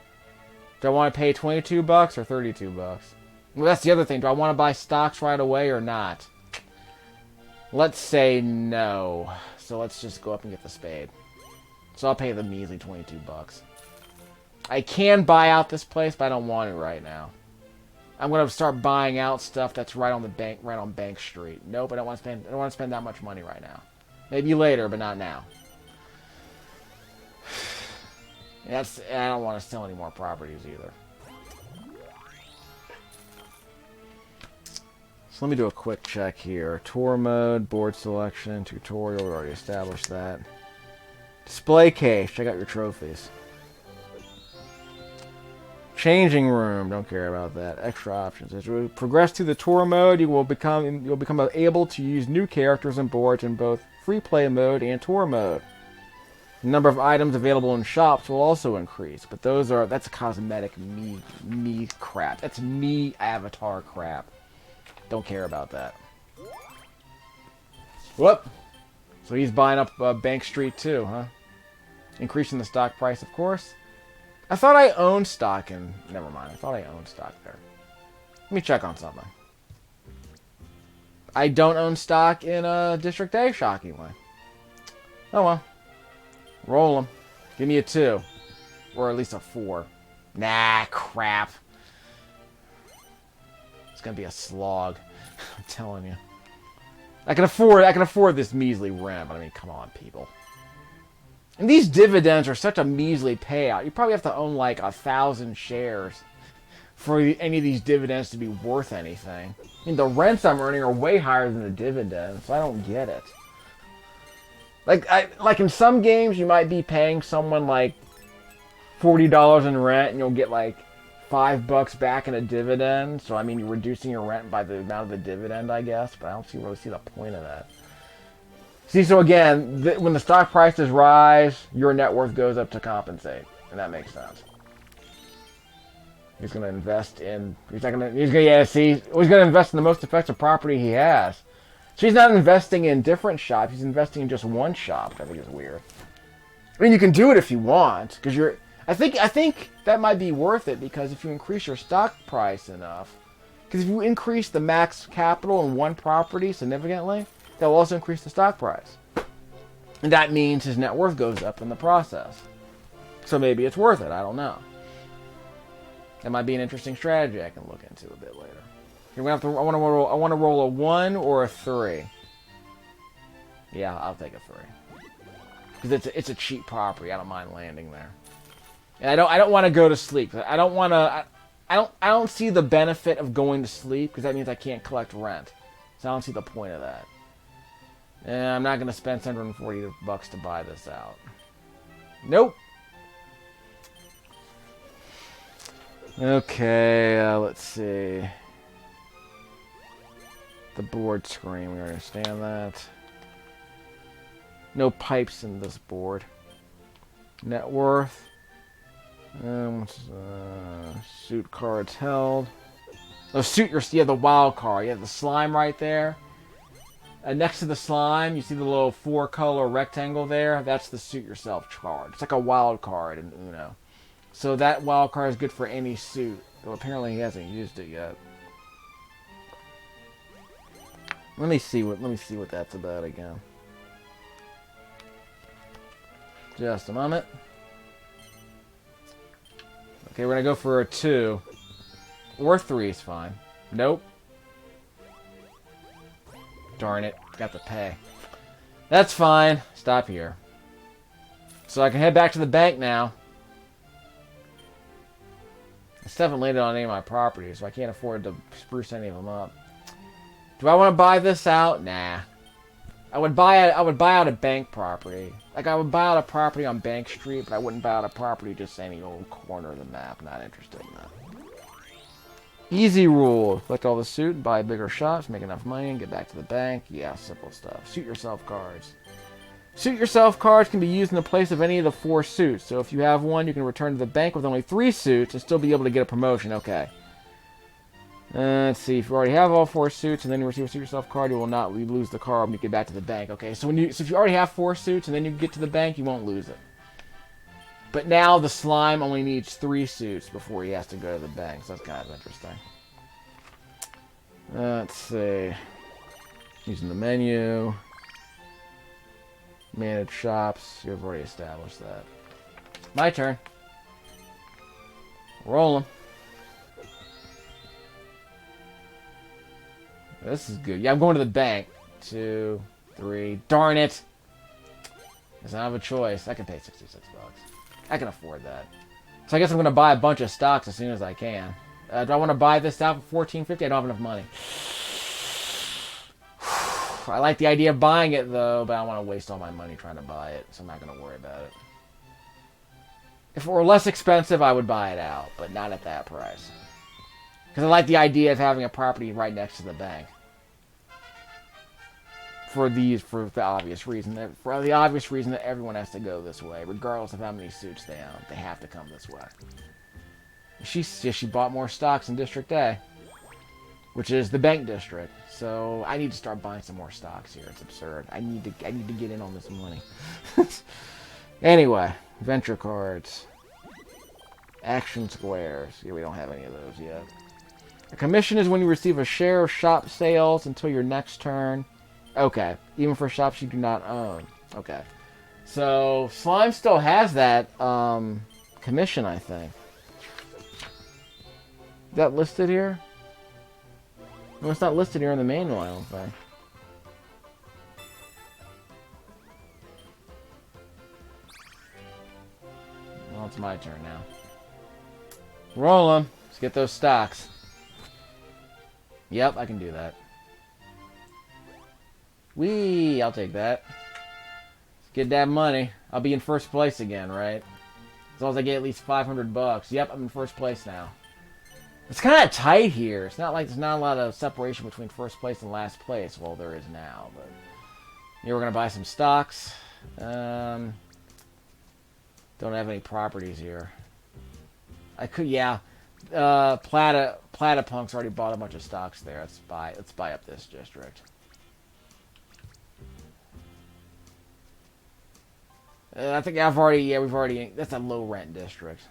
Do I want to pay 22 bucks or 32 bucks? Well, that's the other thing. Do I want to buy stocks right away or not? Let's say no. So let's just go up and get the spade. So I'll pay the measly 22 bucks. I can buy out this place, but I don't want it right now. I'm gonna start buying out stuff that's right on the bank, right on Bank Street. Nope, I don't want to spend that much money right now. Maybe later, but not now. I don't want to sell any more properties either. So let me do a quick check here. Tour mode, board selection, tutorial. We already established that. Display case. Check out your trophies. Changing room. Don't care about that. Extra options. As you progress through the tour mode, you'll become able to use new characters and boards in both free play mode and tour mode. The number of items available in shops will also increase, but that's cosmetic me crap. That's me avatar crap. Don't care about that. Whoop. So he's buying up Bank Street too, huh? Increasing the stock price, of course. I thought I owned stock in... Never mind. I thought I owned stock there. Let me check on something. I don't own stock in District A, shockingly. Oh well. Roll them. Give me a 2. Or at least a 4. Nah, crap. It's gonna be a slog. I'm telling you. I can afford this measly rent, but I mean, come on, people. And these dividends are such a measly payout. You probably have to own like 1,000 shares for any of these dividends to be worth anything. I mean, the rents I'm earning are way higher than the dividends, so I don't get it. Like in some games, you might be paying someone like $40 in rent, and you'll get like $5 back in a dividend. So I mean, you're reducing your rent by the amount of the dividend, I guess. But I don't really see the point of that. See, so again, when the stock prices rise, your net worth goes up to compensate, and that makes sense. He's going to invest in. He's going to invest in the most effective property he has. So he's not investing in different shops. He's investing in just one shop, which I think is weird. I mean, you can do it if you want, because you're. I think that might be worth it, because if you increase your stock price enough, because if you increase the max capital in one property significantly, that will also increase the stock price, and that means his net worth goes up in the process. So maybe it's worth it. I don't know. That might be an interesting strategy I can look into a bit later. You're gonna have to. I want to roll a 1 or a 3. Yeah, I'll take a 3 because it's a cheap property. I don't mind landing there. And I don't want to go to sleep. I don't want to. I don't see the benefit of going to sleep, because that means I can't collect rent. So I don't see the point of that. And I'm not going to spend $740 to buy this out. Nope. Okay, let's see. The board screen, we understand that. No pipes in this board. Net worth. Suit cards held. Oh, the wild card. You have the slime right there. Next to the slime, you see the little 4-color rectangle there? That's the suit yourself card. It's like a wild card in Uno. So that wild card is good for any suit. Though apparently he hasn't used it yet. Let me see what that's about again. Just a moment. Okay, we're gonna go for a 2. Or 3 is fine. Nope. Darn it. Got to pay. That's fine. Stop here. So I can head back to the bank now. I still haven't landed on any of my properties, so I can't afford to spruce any of them up. Do I want to buy this out? Nah. I would buy out a bank property. Like, I would buy out a property on Bank Street, but I wouldn't buy out a property just any old corner of the map. Not interested in that. Easy rule. Collect all the suit, buy bigger shops, make enough money, and get back to the bank. Yeah, simple stuff. Suit yourself cards. Suit yourself cards can be used in the place of any of the 4 suits. So if you have one, you can return to the bank with only 3 suits and still be able to get a promotion. Okay. Let's see. If you already have all 4 suits and then you receive a suit yourself card, you will not lose the card when you get back to the bank. Okay. So if you already have 4 suits and then you get to the bank, you won't lose it. But now the slime only needs 3 suits before he has to go to the bank. So that's kind of interesting. Let's see. Using the menu. Manage shops. You've already established that. My turn. Roll them. This is good. Yeah, I'm going to the bank. 2, 3. Darn it! Because I don't have a choice. I can pay 66 bucks. I can afford that. So I guess I'm going to buy a bunch of stocks as soon as I can. Do I want to buy this out for $14.50? I don't have enough money. I like the idea of buying it, though, but I don't want to waste all my money trying to buy it, so I'm not going to worry about it. If it were less expensive, I would buy it out, but not at that price. Because I like the idea of having a property right next to the bank. For the obvious reason that everyone has to go this way, regardless of how many suits they own. They have to come this way. She bought more stocks in District A, which is the bank district. So I need to start buying some more stocks here. It's absurd. I need to get in on this money. Anyway, venture cards, action squares. Yeah, we don't have any of those yet. A commission is when you receive a share of shop sales until your next turn. Okay, even for shops you do not own. Okay, so Slime still has that commission, I think. Is that listed here? No, it's not listed here in the manual, I don't think. Well, it's my turn now. Roll them. Let's get those stocks. Yep, I can do that. Whee! I'll take that. Let's get that money. I'll be in first place again, right? As long as I get at least 500 bucks. Yep, I'm in first place now. It's kind of tight here. It's not like there's not a lot of separation between first place and last place. Well, there is now, but... Here we're going to buy some stocks. Don't have any properties here. I could, yeah. Platypunk's already bought a bunch of stocks there. Let's buy up this district. I think we've already, that's a low rent district.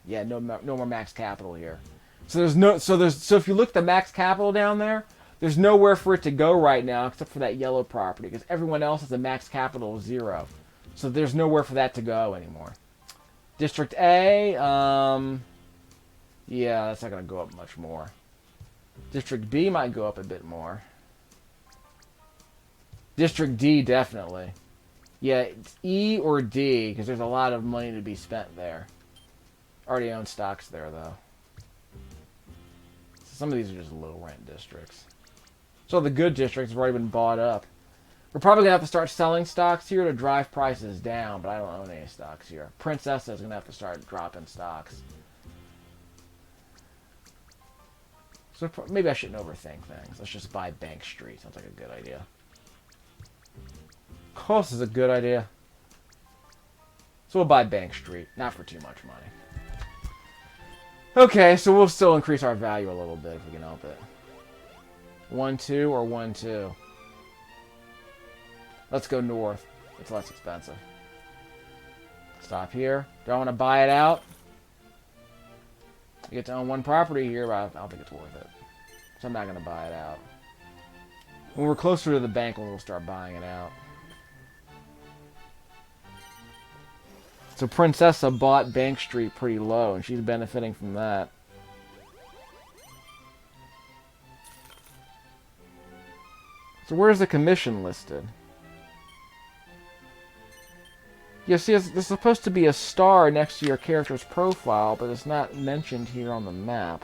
Yeah, no more max capital here. So if you look at the max capital down there, there's nowhere for it to go right now except for that yellow property because everyone else has a max capital of 0. So there's nowhere for that to go anymore. District A, yeah, that's not going to go up much more. District B might go up a bit more. District D, definitely. Yeah, it's E or D, because there's a lot of money to be spent there. Already own stocks there, though. So some of these are just low-rent districts. So the good districts have already been bought up. We're probably going to have to start selling stocks here to drive prices down, but I don't own any stocks here. Princessa is going to have to start dropping stocks. So maybe I shouldn't overthink things. Let's just buy Bank Street. Sounds like a good idea. Cost is a good idea. So we'll buy Bank Street. Not for too much money. Okay, so we'll still increase our value a little bit if we can help it. 1-2 or 1-2. Let's go north. It's less expensive. Stop here. Do I want to buy it out? You get to own one property here, but I don't think it's worth it. So I'm not going to buy it out. When we're closer to the bank, we'll start buying it out. So Princessa bought Bank Street pretty low, and she's benefiting from that. So where's the commission listed? You see, there's supposed to be a star next to your character's profile, but it's not mentioned here on the map.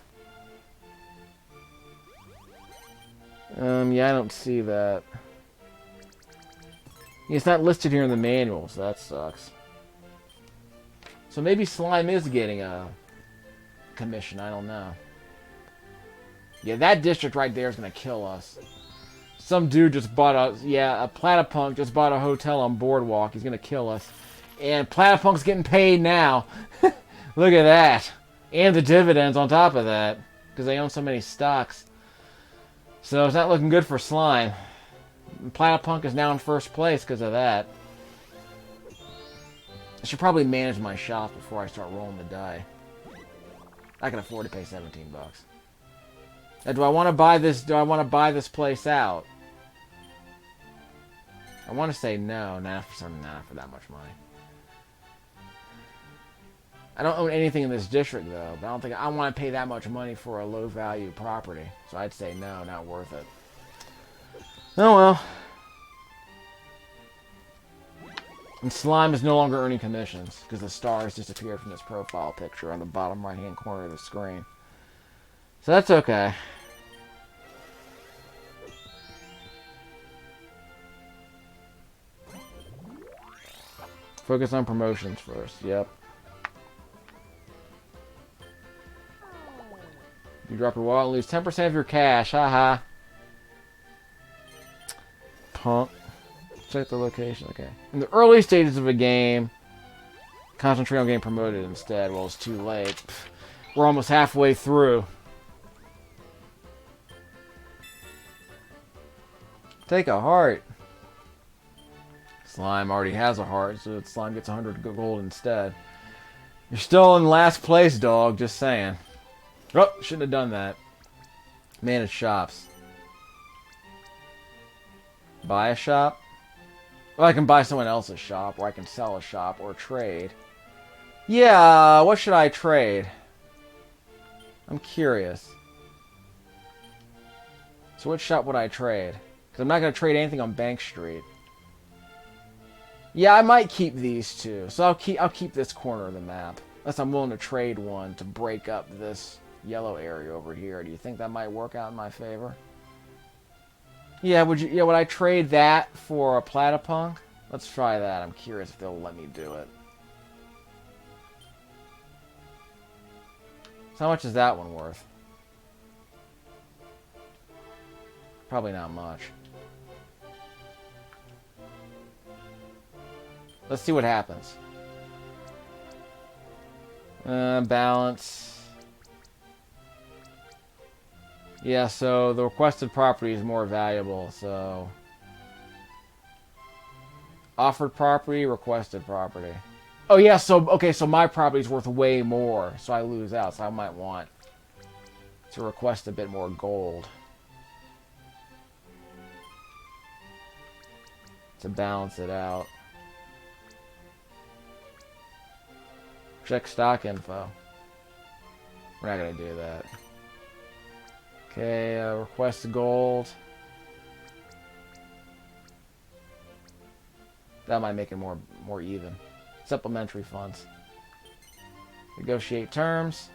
Yeah, I don't see that. Yeah, it's not listed here in the manual, so that sucks. So maybe Slime is getting a commission, I don't know. Yeah, that district right there is gonna kill us. Some dude just bought a Platypunk just bought a hotel on Boardwalk. He's gonna kill us. And Platypunk's getting paid now. Look at that. And the dividends on top of that. Because they own so many stocks. So it's not looking good for Slime. Platypunk is now in first place because of that. I should probably manage my shop before I start rolling the die. I can afford to pay 17 bucks. Now, do I want to buy this? Do I want to buy this place out? I want to say no, not for that much money. I don't own anything in this district though, but I don't think I want to pay that much money for a low value property. So I'd say no, not worth it. Oh well. And Slime is no longer earning commissions because the stars disappeared from his profile picture on the bottom right hand corner of the screen. So that's okay. Focus on promotions first. Yep. You drop your wallet and lose 10% of your cash. Haha. Punk. Check the location. Okay. In the early stages of a game, concentrate on getting promoted instead. Well, it's too late. We're almost halfway through. Take a heart. Slime already has a heart, so Slime gets 100 gold instead. You're still in last place, dog. Just saying. Oh, shouldn't have done that. Manage shops. Buy a shop? Well, I can buy someone else's shop, or I can sell a shop, or trade. Yeah, what should I trade? I'm curious. So what shop would I trade? Because I'm not going to trade anything on Bank Street. Yeah, I might keep these two. So I'll keep this corner of the map. Unless I'm willing to trade one to break up this yellow area over here. Do you think that might work out in my favor? Yeah, would I trade that for a Platypunk? Let's try that. I'm curious if they'll let me do it. So how much is that one worth? Probably not much. Let's see what happens. Balance. Yeah, so the requested property is more valuable, so... Offered property, requested property. Oh yeah, so, okay, so my property's worth way more, so I lose out, so I might want to request a bit more gold. To balance it out. Check stock info. We're not gonna do that. Okay, request gold. That might make it more even. Supplementary funds. Negotiate terms.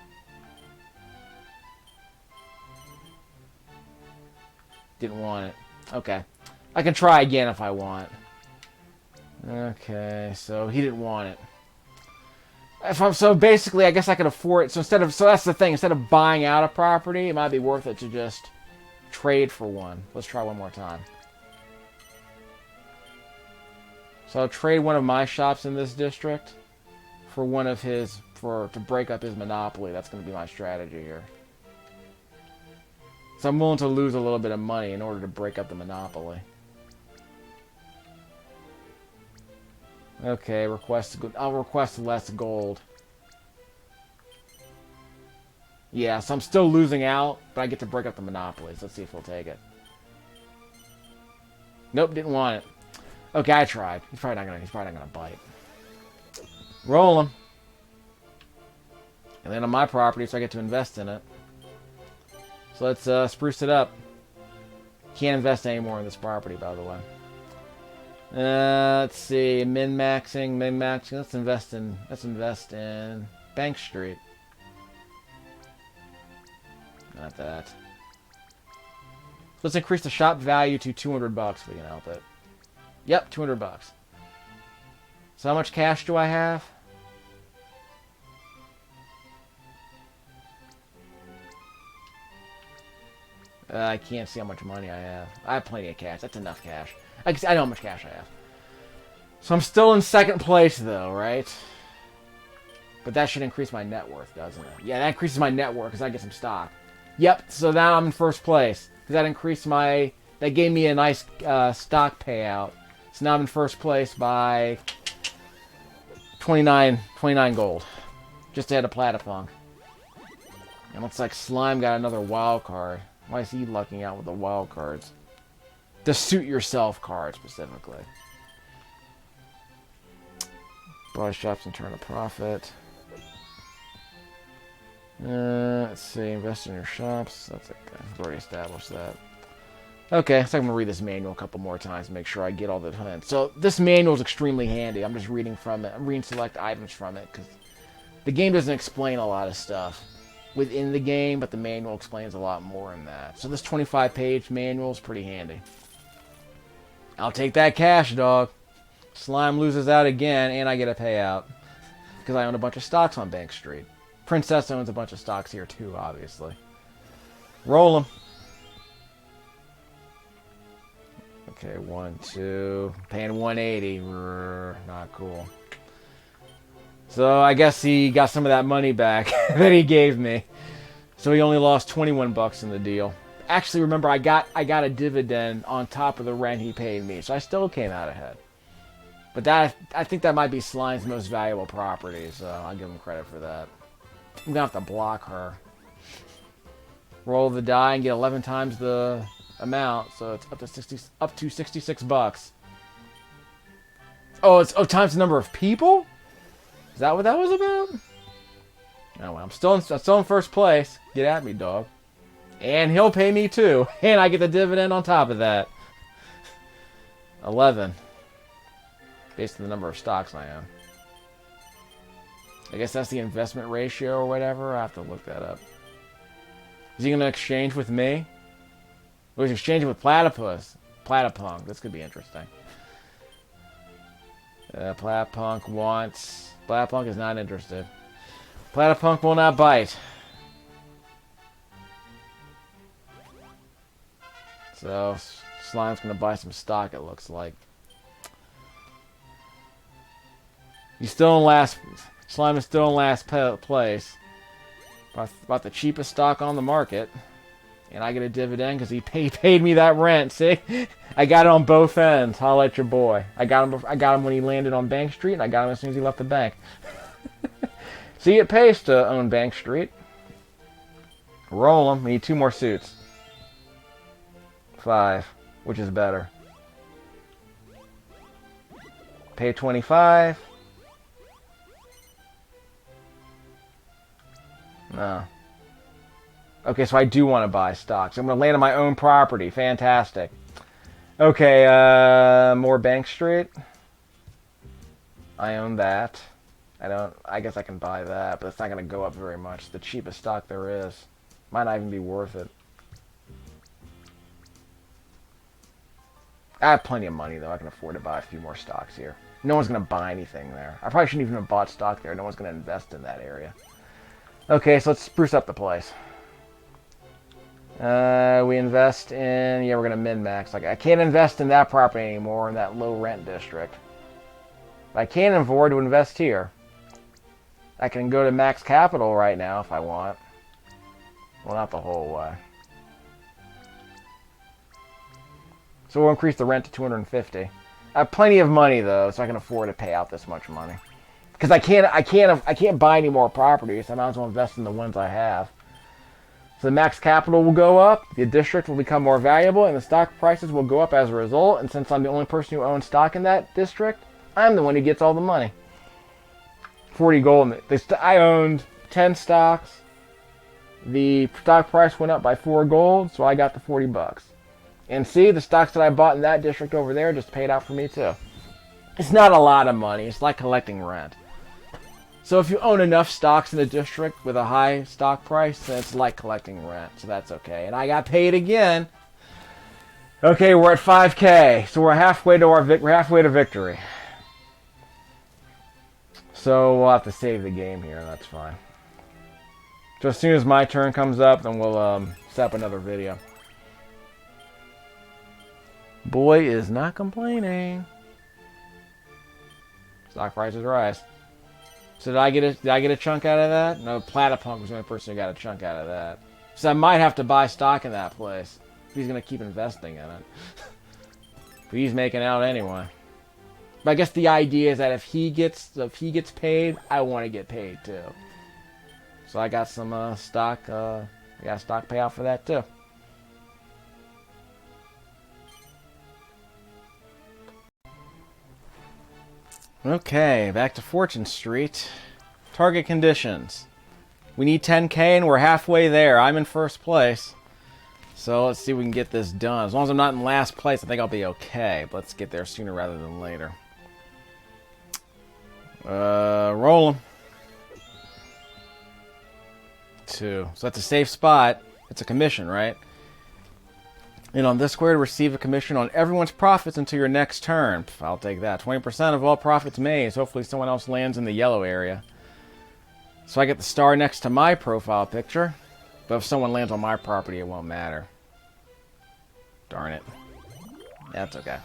Didn't want it. Okay. I can try again if I want. Okay, so he didn't want it. So basically, I guess I could afford it. So that's the thing. Instead of buying out a property, it might be worth it to just trade for one. Let's try one more time. So I'll trade one of my shops in this district for one of his, to break up his monopoly. That's going to be my strategy here. So I'm willing to lose a little bit of money in order to break up the monopoly. Okay, I'll request less gold. Yeah, so I'm still losing out, but I get to break up the monopolies. Let's see if he'll take it. Nope, didn't want it. Okay, I tried. He's probably not gonna bite. Roll him. And then on my property, so I get to invest in it. So let's spruce it up. Can't invest anymore in this property, by the way. Let's see, min-maxing. Let's invest in Bank Street. Not that. Let's increase the shop value to 200 bucks if we can help it. Yep, 200 bucks. So how much cash do I have? I can't see how much money I have. I have plenty of cash. That's enough cash. I know how much cash I have. So I'm still in second place, though, right? But that should increase my net worth, doesn't it? Yeah, that increases my net worth because I get some stock. Yep, so now I'm in first place. Because that increased my... That gave me a nice stock payout. So now I'm in first place by 29 gold. Just ahead of Platypunk. And looks like Slime got another wild card. Why is he lucking out with the wild cards? The Suit Yourself card, specifically. Buy shops and turn a profit. Let's see. Invest in your shops. That's okay. I've already established that. Okay, so I'm going to read this manual a couple more times to make sure I get all the hints. So this manual is extremely handy. I'm just reading from it. I'm reading select items from it because the game doesn't explain a lot of stuff within the game, but the manual explains a lot more in that. So this 25-page manual is pretty handy. I'll take that cash, dog. Slime loses out again, and I get a payout because I own a bunch of stocks on Bank Street. Princess owns a bunch of stocks here too, obviously. Roll them. Okay, 1, 2. Paying 180. Not cool. So I guess he got some of that money back that he gave me. So he only lost 21 bucks in the deal. Actually, remember, I got a dividend on top of the rent he paid me, so I still came out ahead. But that I think that might be Slime's most valuable property, so I'll give him credit for that. I'm gonna have to block her. Roll the die and get 11 times the amount, so it's up to 66 bucks. Oh, it's times the number of people? Is that what that was about? Oh, well, I'm still in first place. Get at me, dog. And he'll pay me too, and I get the dividend on top of that. 11. Based on the number of stocks I own. I guess that's the investment ratio or whatever. I have to look that up. Is he going to exchange with me? Or is he exchanging with Platypus? Platypunk. This could be interesting. Platypunk wants... Platypunk is not interested. Platypunk will not bite. So, Slime's going to buy some stock, it looks like. He's still in last... Slime is still in last place. About the cheapest stock on the market. And I get a dividend because he paid me that rent. See? I got it on both ends. Holla at your boy. I got him when he landed on Bank Street, and I got him as soon as he left the bank. See, it pays to own Bank Street. Roll him. We need 2 more suits. 5. Which is better? Pay 25. No. Okay, so I do want to buy stocks. I'm going to land on my own property. Fantastic. Okay, more Bank Street. I own that. I guess I can buy that, but it's not going to go up very much. It's the cheapest stock there is. Might not even be worth it. I have plenty of money, though. I can afford to buy a few more stocks here. No one's going to buy anything there. I probably shouldn't even have bought stock there. No one's going to invest in that area. Okay, so let's spruce up the place. We invest in... Yeah, we're going to min-max. Like, I can't invest in that property anymore in that low-rent district. But I can afford to invest here. I can go to max capital right now if I want. Well, not the whole way. So we'll increase the rent to 250. I have plenty of money, though, so I can afford to pay out this much money. Because I can't buy any more properties. I might as well invest in the ones I have. So the max capital will go up, the district will become more valuable, and the stock prices will go up as a result. And since I'm the only person who owns stock in that district, I'm the one who gets all the money. 40 gold. I owned 10 stocks. The stock price went up by 4 gold, so I got the 40 bucks. And see, the stocks that I bought in that district over there just paid out for me too. It's not a lot of money. It's like collecting rent. So if you own enough stocks in a district with a high stock price, then it's like collecting rent. So that's okay. And I got paid again. Okay, we're at 5K. So we're halfway to victory. So we'll have to save the game here. That's fine. So as soon as my turn comes up, then we'll set up another video. Boy is not complaining. Stock prices rise. So did I get a chunk out of that? No, Platypunk was the only person who got a chunk out of that. So I might have to buy stock in that place. He's gonna keep investing in it. But he's making out anyway. But I guess the idea is that if he gets paid, I want to get paid too. So I got some stock. I got a stock payout for that too. Okay, back to Fortune Street. Target conditions. We need 10K and we're halfway there. I'm in first place. So let's see if we can get this done. As long as I'm not in last place, I think I'll be okay. But let's get there sooner rather than later. Roll them. 2. So that's a safe spot. It's a commission, right? And on this square, receive a commission on everyone's profits until your next turn. I'll take that. 20% of all profits made. So hopefully someone else lands in the yellow area. So I get the star next to my profile picture. But if someone lands on my property, it won't matter. Darn it. That's okay.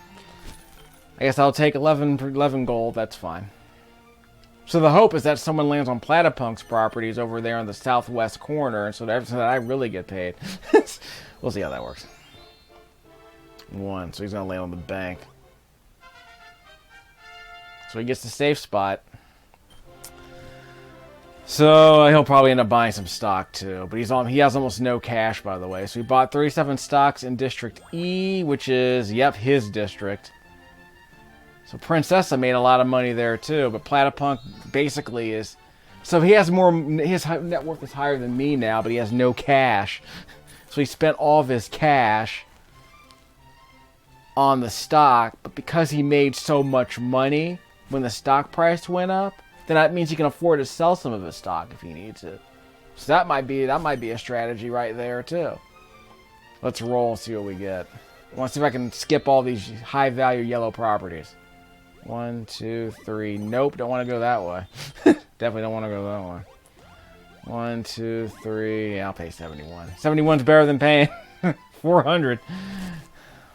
I guess I'll take 11 gold. That's fine. So the hope is that someone lands on Platypunk's properties over there in the southwest corner, so that I really get paid. We'll see how that works. 1, so he's going to land on the bank. So he gets the safe spot. So he'll probably end up buying some stock too. But he has almost no cash, by the way. So he bought 37 stocks in District E, which is, yep, his district. So Princessa made a lot of money there too. But Platypunk basically is... So he has more... His net worth is higher than me now, but he has no cash. So he spent all of his cash on the stock. But because he made so much money when the stock price went up, then that means he can afford to sell some of his stock if he needs it. So that might be a strategy right there too. Let's roll and see what we get. I want to see if I can skip all these high value yellow properties. 1, 2, 3. Nope, don't want to go that way. Definitely don't want to go that way. 1, 2, 3. Yeah, I'll pay 71. 71's better than paying 400.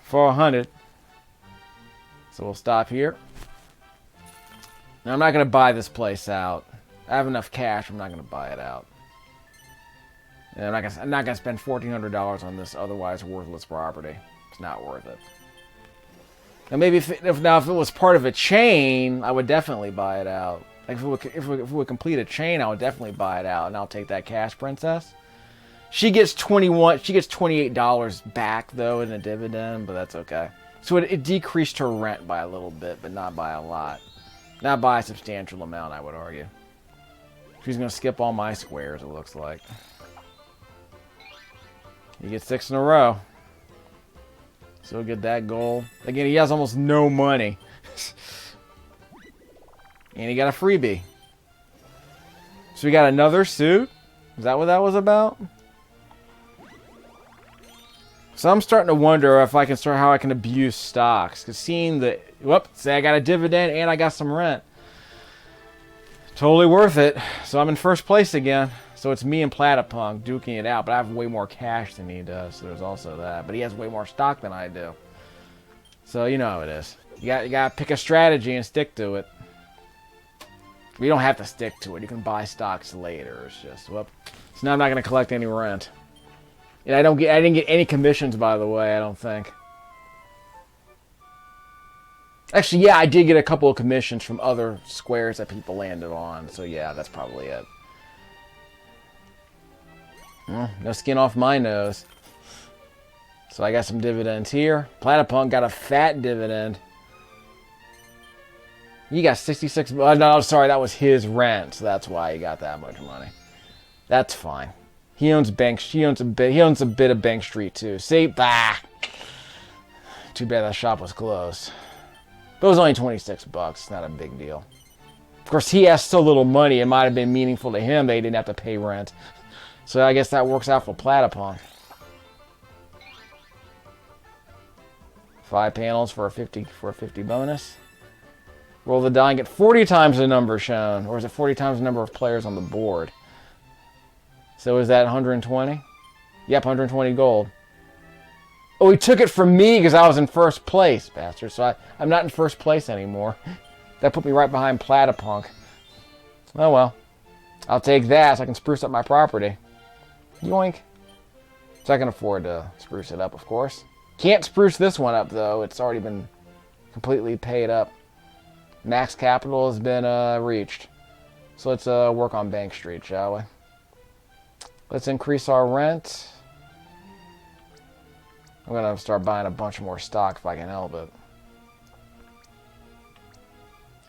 400. So we'll stop here. Now, I'm not going to buy this place out. I have enough cash. I'm not going to buy it out. And I'm not going to spend $1,400 on this otherwise worthless property. It's not worth it. Now, maybe if it was part of a chain, I would definitely buy it out. Like if it would complete a chain, I would definitely buy it out, and I'll take that cash, Princess. She gets $28 back though in a dividend, but that's okay. So it decreased her rent by a little bit, but not by a lot. Not by a substantial amount, I would argue. She's going to skip all my squares, it looks like. You get 6 in a row. So we'll get that goal. Again, he has almost no money. And he got a freebie. So we got another suit. Is that what that was about? So I'm starting to wonder if I can how I can abuse stocks. Because seeing the... Whoop, say I got a dividend and I got some rent. Totally worth it. So I'm in first place again. So it's me and Platypunk duking it out. But I have way more cash than he does. So there's also that. But he has way more stock than I do. So you know how it is. You got to pick a strategy and stick to it. You don't have to stick to it. You can buy stocks later. It's just... Whoop. So now I'm not going to collect any rent. And I didn't get any commissions, by the way, I don't think. Actually, yeah, I did get a couple of commissions from other squares that people landed on. So yeah, that's probably it. Well, no skin off my nose. So I got some dividends here. Platypunk got a fat dividend. You got 66... no, sorry, that was his rent. So that's why he got that much money. That's fine. He owns a bit of Bank Street too. See? Bah! Too bad that shop was closed. But it was only 26 bucks. Not a big deal. Of course, he has so little money, it might have been meaningful to him that he didn't have to pay rent. So I guess that works out for Platypunk. 5 panels for a 50 bonus. Roll the die and get 40 times the number shown. Or is it 40 times the number of players on the board? So is that 120? Yep, 120 gold. Oh, he took it from me because I was in first place, bastard. So I'm not in first place anymore. That put me right behind Platypunk. Oh well. I'll take that so I can spruce up my property. Yoink. So I can afford to spruce it up, of course. Can't spruce this one up, though. It's already been completely paid up. Max capital has been reached. So let's work on Bank Street, shall we? Let's increase our rent. I'm going to start buying a bunch more stock if I can help it.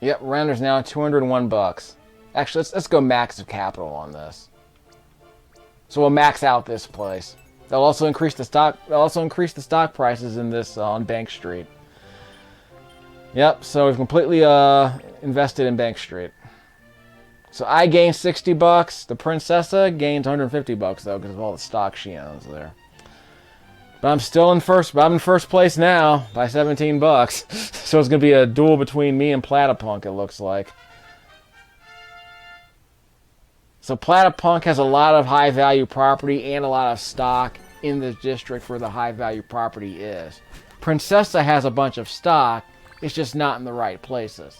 Yep, renter's now 201 bucks. Actually, let's go max of capital on this. So we'll max out this place. They'll also increase the stock. They'll also increase the stock prices in this on Bank Street. Yep. So we've completely invested in Bank Street. So I gained 60 bucks. The Princessa gains 150 bucks though because of all the stock she owns there. But I'm still in first. But I'm in first place now by 17 bucks. So it's gonna be a duel between me and Platypunk. It looks like. So Platypunk has a lot of high-value property and a lot of stock in the district where the high-value property is. Princessa has a bunch of stock, it's just not in the right places.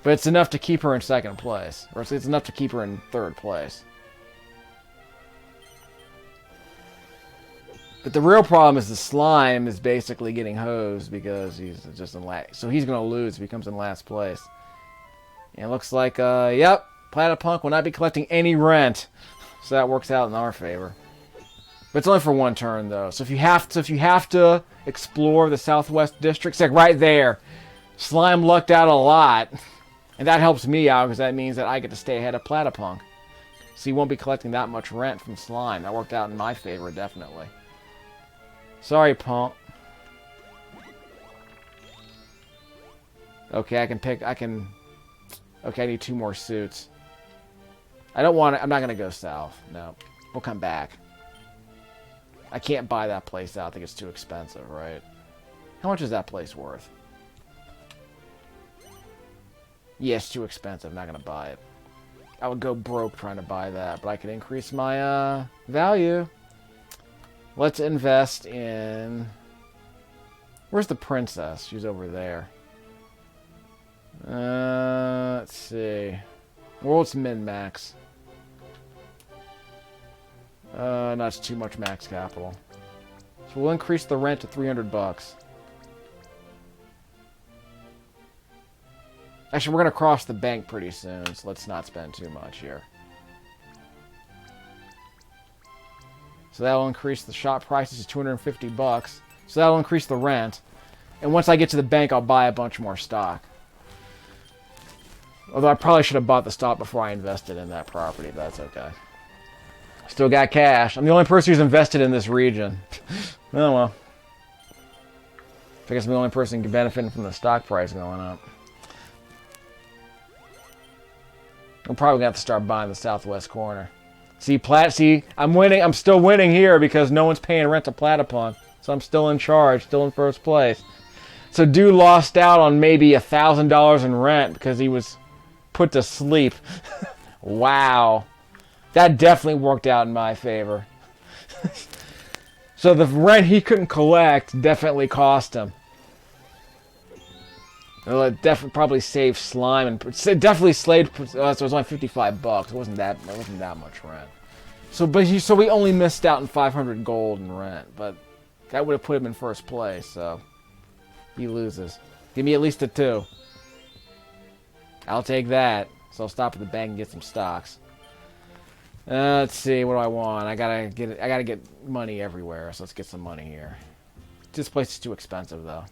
But it's enough to keep her in second place, or it's enough to keep her in third place. But the real problem is the slime is basically getting hosed because he's just in last. So he's going to lose if he comes in last place. And it looks like, yep. Platypunk will not be collecting any rent, so that works out in our favor. But it's only for one turn, though. So if you have to explore the Southwest District, it's like right there. Slime lucked out a lot, and that helps me out because that means that I get to stay ahead of Platypunk. So you won't be collecting that much rent from Slime. That worked out in my favor, definitely. Sorry, Punk. Okay, Okay, I need 2 more suits. I don't want to... I'm not going to go south. No. We'll come back. I can't buy that place out. I think it's too expensive, right? How much is that place worth? Yeah, it's too expensive. I'm not going to buy it. I would go broke trying to buy that, but I could increase my value. Let's invest in... Where's the princess? She's over there. Let's see. World's min-max. No, it's too much max capital. So we'll increase the rent to 300 bucks. Actually, we're going to cross the bank pretty soon, so let's not spend too much here. So that'll increase the shop prices to 250 bucks. So that'll increase the rent. And once I get to the bank, I'll buy a bunch more stock. Although I probably should have bought the stock before I invested in that property, but that's okay. Still got cash. I'm the only person who's invested in this region. Oh well. I guess I'm the only person benefiting from the stock price going up. I'm probably gonna have to start buying the southwest corner. See, I'm winning. I'm still winning here because no one's paying rent to Platypunk, so I'm still in charge, still in first place. So dude lost out on maybe $1,000 in rent because he was put to sleep. Wow. That definitely worked out in my favor. So the rent he couldn't collect definitely cost him. Well, it definitely probably saved Slime and it definitely slaved. So it was only 55 bucks. It wasn't that much rent. So we only missed out on 500 gold in rent, but that would have put him in first place. So he loses. Give me at least a 2. I'll take that. So I'll stop at the bank and get some stocks. Let's see, what do I want? I gotta get money everywhere, so let's get some money here. This place is too expensive though.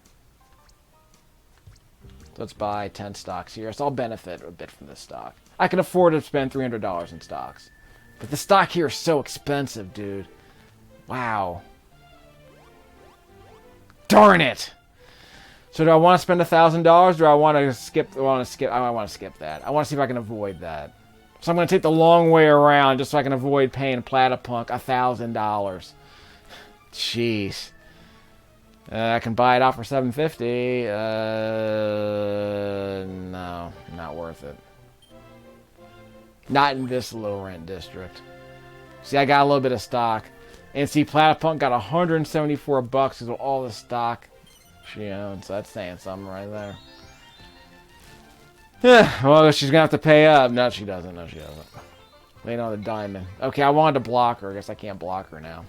So let's buy 10 stocks here, so I'll benefit a bit from this stock. I can afford to spend $300 in stocks. But the stock here is so expensive, dude. Wow. Darn it! So do I want to spend $1,000? Do I want to skip? I want to skip that. I want to see if I can avoid that. So I'm going to take the long way around just so I can avoid paying Platypunk $1,000. Jeez. I can buy it out for $750. No, not worth it. Not in this low rent district. See, I got a little bit of stock. And see, Platypunk got 174 bucks because of all the stock she owns. So that's saying something right there. Yeah, well, she's going to have to pay up. No, she doesn't. No, she doesn't. Laying on the diamond. Okay, I wanted to block her. I guess I can't block her now.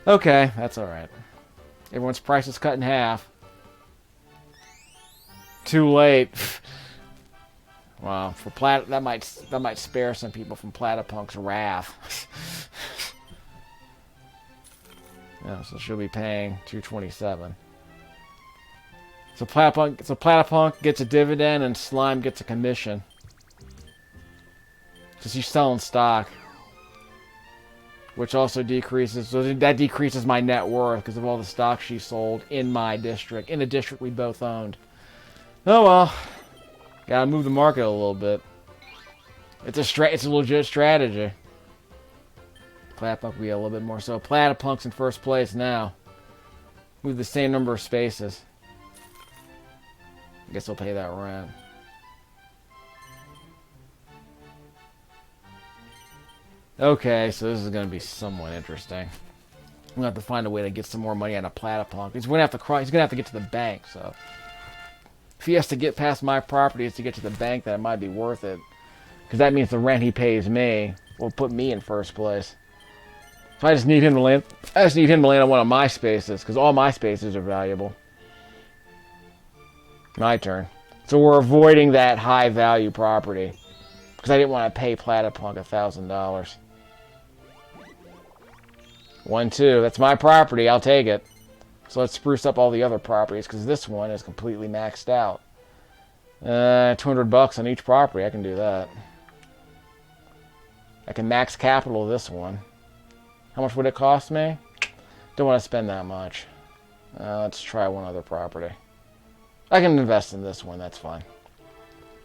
Okay, that's alright. Everyone's price is cut in half. Too late. Wow, for that might spare some people from Platypunk's wrath. Yeah, so she'll be paying $227. So Platypunk gets a dividend and Slime gets a commission. Because she's selling stock. Which also decreases, so that decreases my net worth because of all the stock she sold in my district, in the district we both owned. Oh well, gotta move the market a little bit. It's a legit strategy. Platypunk will be a little bit more so. Platypunk's in first place now. Move the same number of spaces. I guess I'll pay that rent. Okay, so this is going to be somewhat interesting. I'm going to have to find a way to get some more money out of Platypunk. He's going to have to get to the bank, so... If he has to get past my properties to get to the bank, then it might be worth it. Because that means the rent he pays me will put me in first place. So I just need him to land... on one of my spaces, because all my spaces are valuable. My turn. So we're avoiding that high-value property. Because I didn't want to pay Platypunk $1,000. 1, 2. That's my property. I'll take it. So let's spruce up all the other properties, because this one is completely maxed out. 200 bucks on each property. I can do that. I can max capital this one. How much would it cost me? Don't want to spend that much. Let's try one other property. I can invest in this one. That's fine.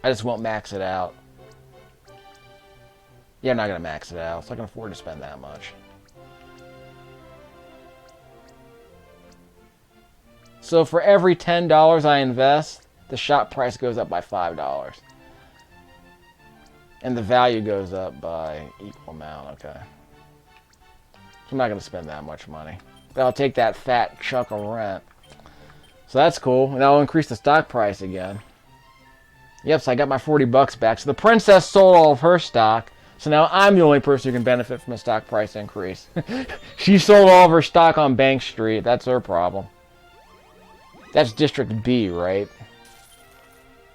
I just won't max it out. Yeah, I'm not going to max it out, so I can afford to spend that much. So for every $10 I invest, the shop price goes up by $5. And the value goes up by equal amount, okay. So I'm not going to spend that much money. But I'll take that fat chunk of rent. So that's cool. And I'll increase the stock price again. Yep, so I got my 40 bucks back. So the princess sold all of her stock. So now I'm the only person who can benefit from a stock price increase. She sold all of her stock on Bank Street. That's her problem. That's District B, right?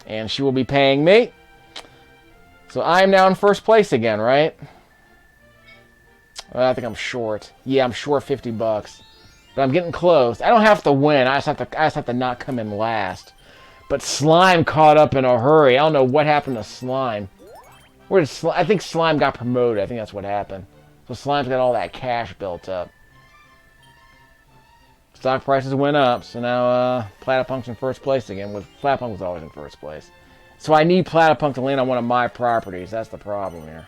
And she will be paying me. So I'm now in first place again, right? Well, I think I'm short. Yeah, I'm short 50 bucks. But I'm getting close. I don't have to win. I just have to not come in last. But Slime caught up in a hurry. I don't know what happened to Slime. Where did I think Slime got promoted. I think that's what happened. So Slime's got all that cash built up. Stock prices went up, so now Platypunk's in first place again. Platypunk was always in first place. So I need Platypunk to land on one of my properties. That's the problem here.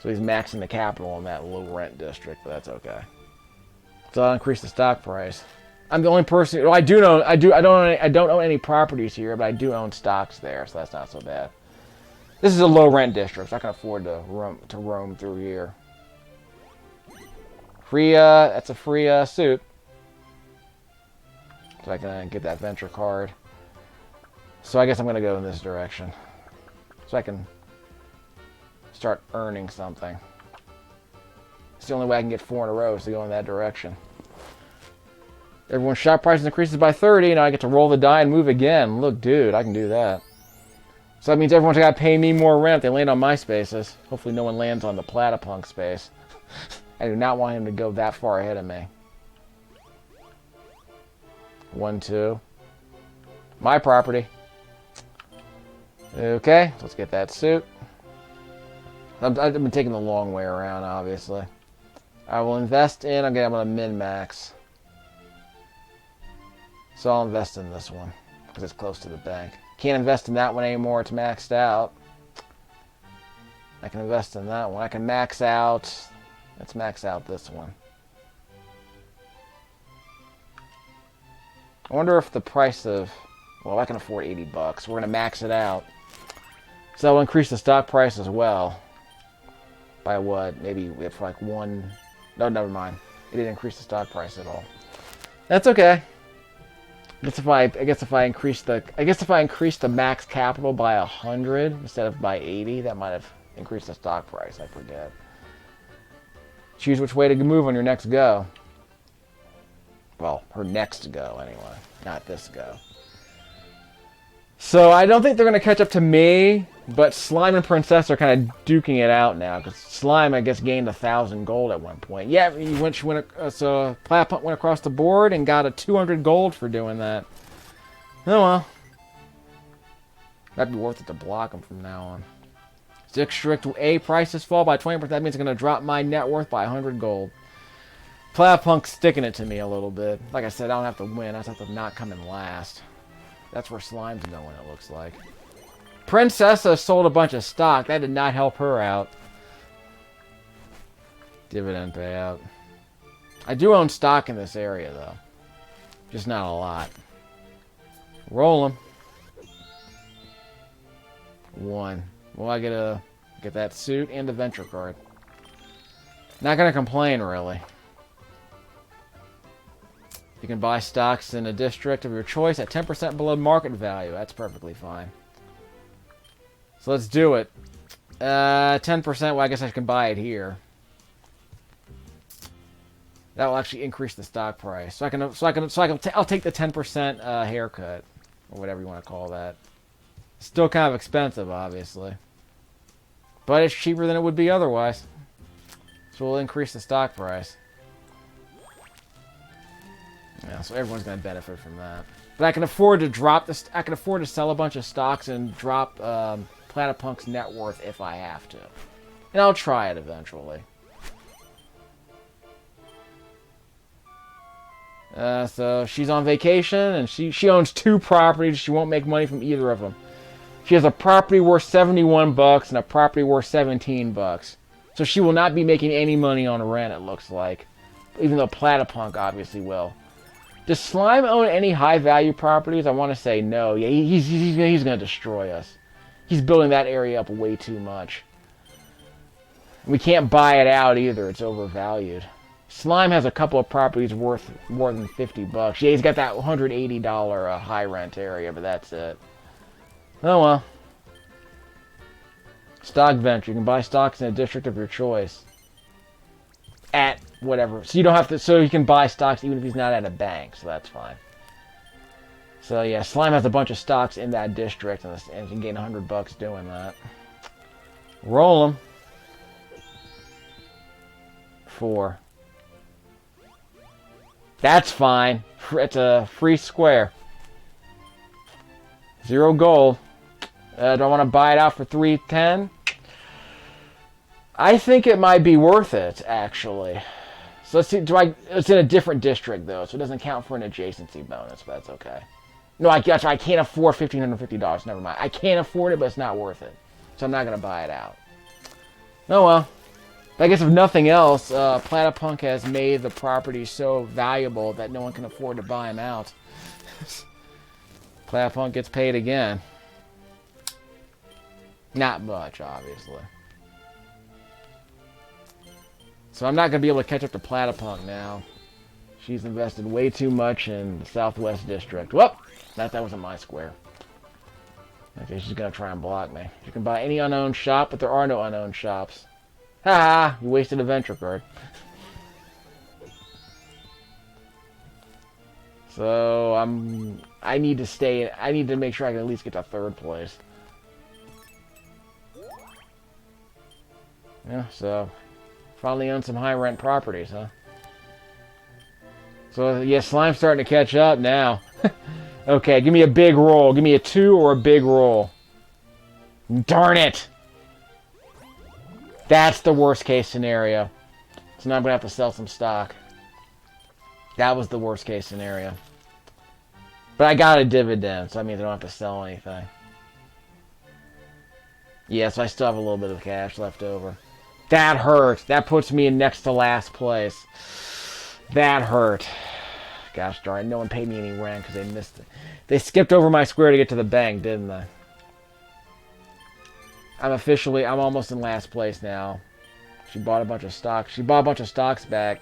So he's maxing the capital in that low rent district, but that's okay. So I'll increase the stock price. I'm the only person. Well, I don't own any properties here, but I do own stocks there, so that's not so bad. This is a low rent district, so I can afford to roam through here. Free, that's a free suit. So I can get that venture card. So I guess I'm going to go in this direction. So I can start earning something. It's the only way I can get 4 in a row is to go in that direction. Everyone's shop price increases by 30. Now I get to roll the die and move again. Look, dude, I can do that. So that means everyone's got to pay me more rent. They land on my spaces. Hopefully no one lands on the Platypunk space. I do not want him to go that far ahead of me. 1, 2. My property. Okay, let's get that suit. I've been taking the long way around, obviously. I will invest in... Okay, I'm going to min-max. So I'll invest in this one, because it's close to the bank. Can't invest in that one anymore, it's maxed out. I can invest in that one. I can max out... Let's max out this one. I wonder if the price of... Well, I can afford 80 bucks. We're going to max it out. So that will increase the stock price as well. By what? Maybe for like one... No, never mind. It didn't increase the stock price at all. That's okay. I guess if I increase the max capital by 100 instead of by 80, that might have increased the stock price. I forget. Choose which way to move on your next go. Well, her next go anyway, not this go. So I don't think they're going to catch up to me, but Slime and Princess are kind of duking it out now, because Slime, I guess, gained 1,000 gold at one point. Yeah, so Platypunk went across the board and got a 200 gold for doing that. Oh well. That'd be worth it to block them from now on. District A prices fall by 20%. That means it's going to drop my net worth by 100 gold. Platypunk's sticking it to me a little bit. Like I said, I don't have to win. I just have to not come in last. That's where Slime's going, it looks like. Princessa sold a bunch of stock. That did not help her out. Dividend payout. I do own stock in this area, though. Just not a lot. Roll 'em. 1. Well, I get that suit and the venture card. Not gonna complain, really. You can buy stocks in a district of your choice at 10% below market value. That's perfectly fine. So let's do it. 10%. Well, I guess I can buy it here. That will actually increase the stock price. I'll take the 10% haircut, or whatever you want to call that. Still kind of expensive, obviously, but it's cheaper than it would be otherwise. So we'll increase the stock price. Yeah, so everyone's going to benefit from that. But I can afford to drop this. I can afford to sell a bunch of stocks and drop Platypunk's net worth if I have to, and I'll try it eventually. So she's on vacation, and she owns 2 properties. She won't make money from either of them. She has a property worth 71 bucks and a property worth 17 bucks. So she will not be making any money on rent, it looks like, even though Platypunk obviously will. Does Slime own any high-value properties? I want to say no. Yeah, he's going to destroy us. He's building that area up way too much. We can't buy it out either. It's overvalued. Slime has a couple of properties worth more than 50 bucks. Yeah, he's got that $180 high rent area, but that's it. Oh well. Stock venture. You can buy stocks in a district of your choice. At whatever. So you don't have to. So you can buy stocks even if he's not at a bank. So that's fine. So yeah, Slime has a bunch of stocks in that district, and you can gain 100 bucks doing that. Roll them. 4. That's fine. It's a free square. 0 gold. Do I want to buy it out for 310? I think it might be worth it, actually. So let's see. It's in a different district though, so it doesn't count for an adjacency bonus, but that's okay. No, I can't afford $1,550. Never mind. I can't afford it, but it's not worth it, so I'm not gonna buy it out. Oh well. But I guess if nothing else, Platypunk has made the property so valuable that no one can afford to buy him out. Platypunk gets paid again. Not much, obviously. So I'm not going to be able to catch up to Platypunk now. She's invested way too much in the Southwest District. Whoop! That wasn't my square. Okay, she's going to try and block me. You can buy any unowned shop, but there are no unowned shops. Ha ha! You wasted a venture card. So I need to make sure I can at least get to 3rd place. Yeah, so finally own some high rent properties, huh? So yeah, Slime's starting to catch up now. Okay, give me a big roll. Give me a 2 or a big roll. Darn it! That's the worst case scenario. So now I'm gonna have to sell some stock. That was the worst case scenario. But I got a dividend, so that means I don't have to sell anything. Yeah, so I still have a little bit of cash left over. That hurt. That puts me in next to last place. That hurt. Gosh darn, no one paid me any rent because they missed it. They skipped over my square to get to the bank, didn't they? I'm almost in last place now. She bought a bunch of stocks. She bought a bunch of stocks back.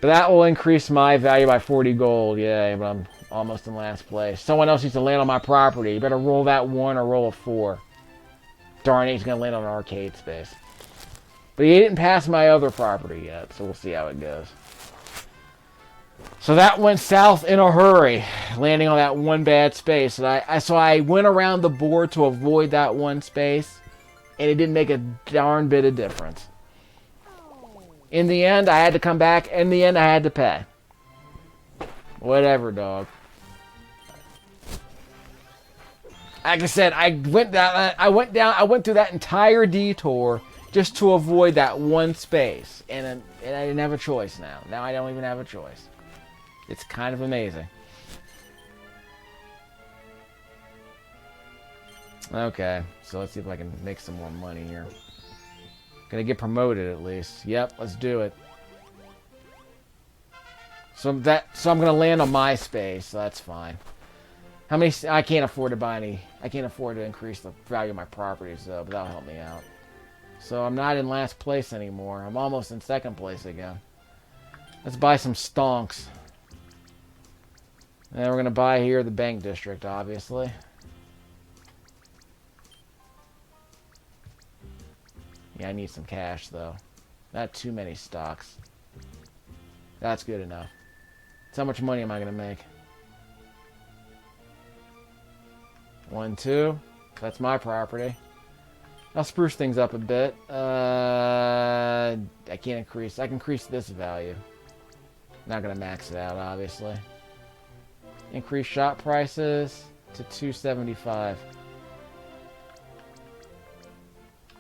But that will increase my value by 40 gold. Yay, but I'm almost in last place. Someone else needs to land on my property. You better roll that 1 or roll a 4. Darn it, he's going to land on an arcade space. But he didn't pass my other property yet, so we'll see how it goes. So that went south in a hurry, landing on that one bad space. And so I went around the board to avoid that one space, and it didn't make a darn bit of difference. In the end, I had to come back. In the end, I had to pay. Whatever, dog. Like I said, I went through that entire detour just to avoid that one space, and I didn't have a choice now. Now I don't even have a choice. It's kind of amazing. Okay, so let's see if I can make some more money here. Gonna get promoted at least. Yep, let's do it. So I'm gonna land on my space, so that's fine. How many? I can't afford to buy any. I can't afford to increase the value of my properties though, but that'll help me out. So I'm not in last place anymore. I'm almost in second place again. Let's buy some stonks. And we're gonna buy here the bank district, obviously. Yeah, I need some cash, though. Not too many stocks. That's good enough. So how much money am I going to make? 1, 2. That's my property. I'll spruce things up a bit. I can't increase. I can increase this value. Not going to max it out, obviously. Increase shop prices to 275.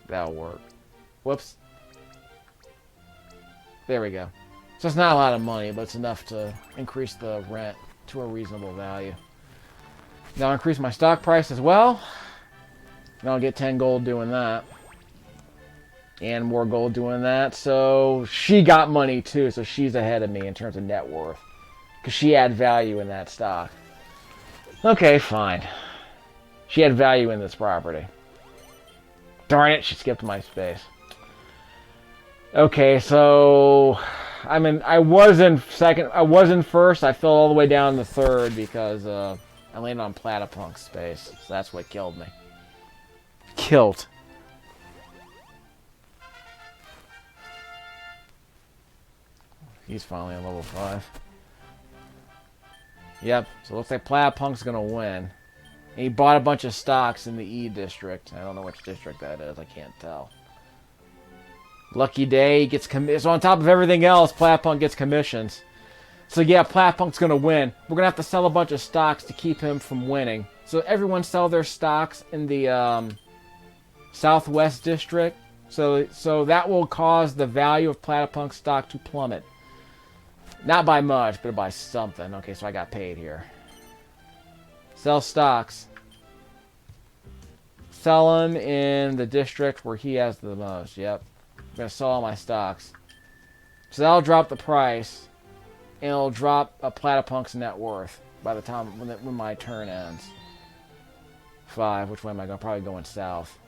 That'll work. Whoops. There we go. So it's not a lot of money, but it's enough to increase the rent to a reasonable value. Now I'll increase my stock price as well. And I'll get 10 gold doing that. And more gold doing that. So she got money too, so she's ahead of me in terms of net worth. Because she had value in that stock. Okay, fine. She had value in this property. Darn it, she skipped my space. Okay, so I was in second. I was in first. I fell all the way down to third because I landed on Platypunk's space. So that's what killed me. Killed. He's finally on level 5. Yep. So it looks like Platypunk's gonna win. And he bought a bunch of stocks in the E district. I don't know which district that is. I can't tell. Lucky day, gets so on top of everything else, Platypunk gets commissions. So yeah, Platypunk's gonna win. We're gonna have to sell a bunch of stocks to keep him from winning. So everyone sell their stocks in the Southwest district. So that will cause the value of Platypunk stock to plummet. Not by much, but by something. Okay, so I got paid here. Sell stocks. Sell them in the district where he has the most. Yep. I'm going to sell all my stocks. So that'll drop the price. And it'll drop a Platypunk's net worth by the time when my turn ends. 5. Which way am I going? Probably going south.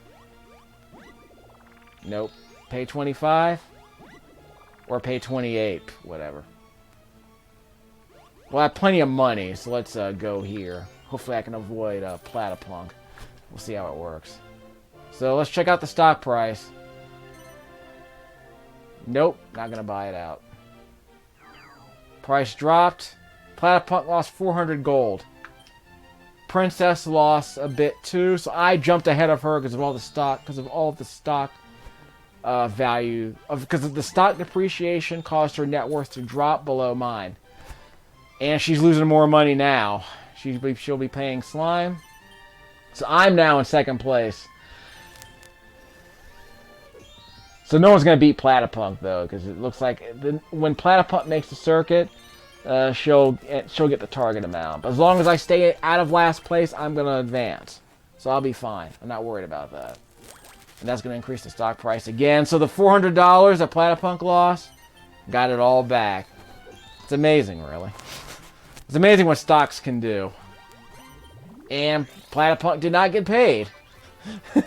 Nope. Pay 25. Or pay 28. Whatever. Well, I have plenty of money, so let's go here. Hopefully I can avoid Platypunk. We'll see how it works. So let's check out the stock price. Nope, not going to buy it out. Price dropped. Platypunk lost 400 gold. Princess lost a bit too, so I jumped ahead of her because of all the stock, value, because of the stock depreciation caused her net worth to drop below mine. And she's losing more money now. She'll be paying slime. So I'm now in second place. So no one's going to beat Platypunk, though, because it looks like when Platypunk makes the circuit, she'll get the target amount. But as long as I stay out of last place, I'm going to advance. So I'll be fine. I'm not worried about that. And that's going to increase the stock price again. So the $400 that Platypunk lost, got it all back. It's amazing, really. It's amazing what stocks can do. And Platypunk did not get paid.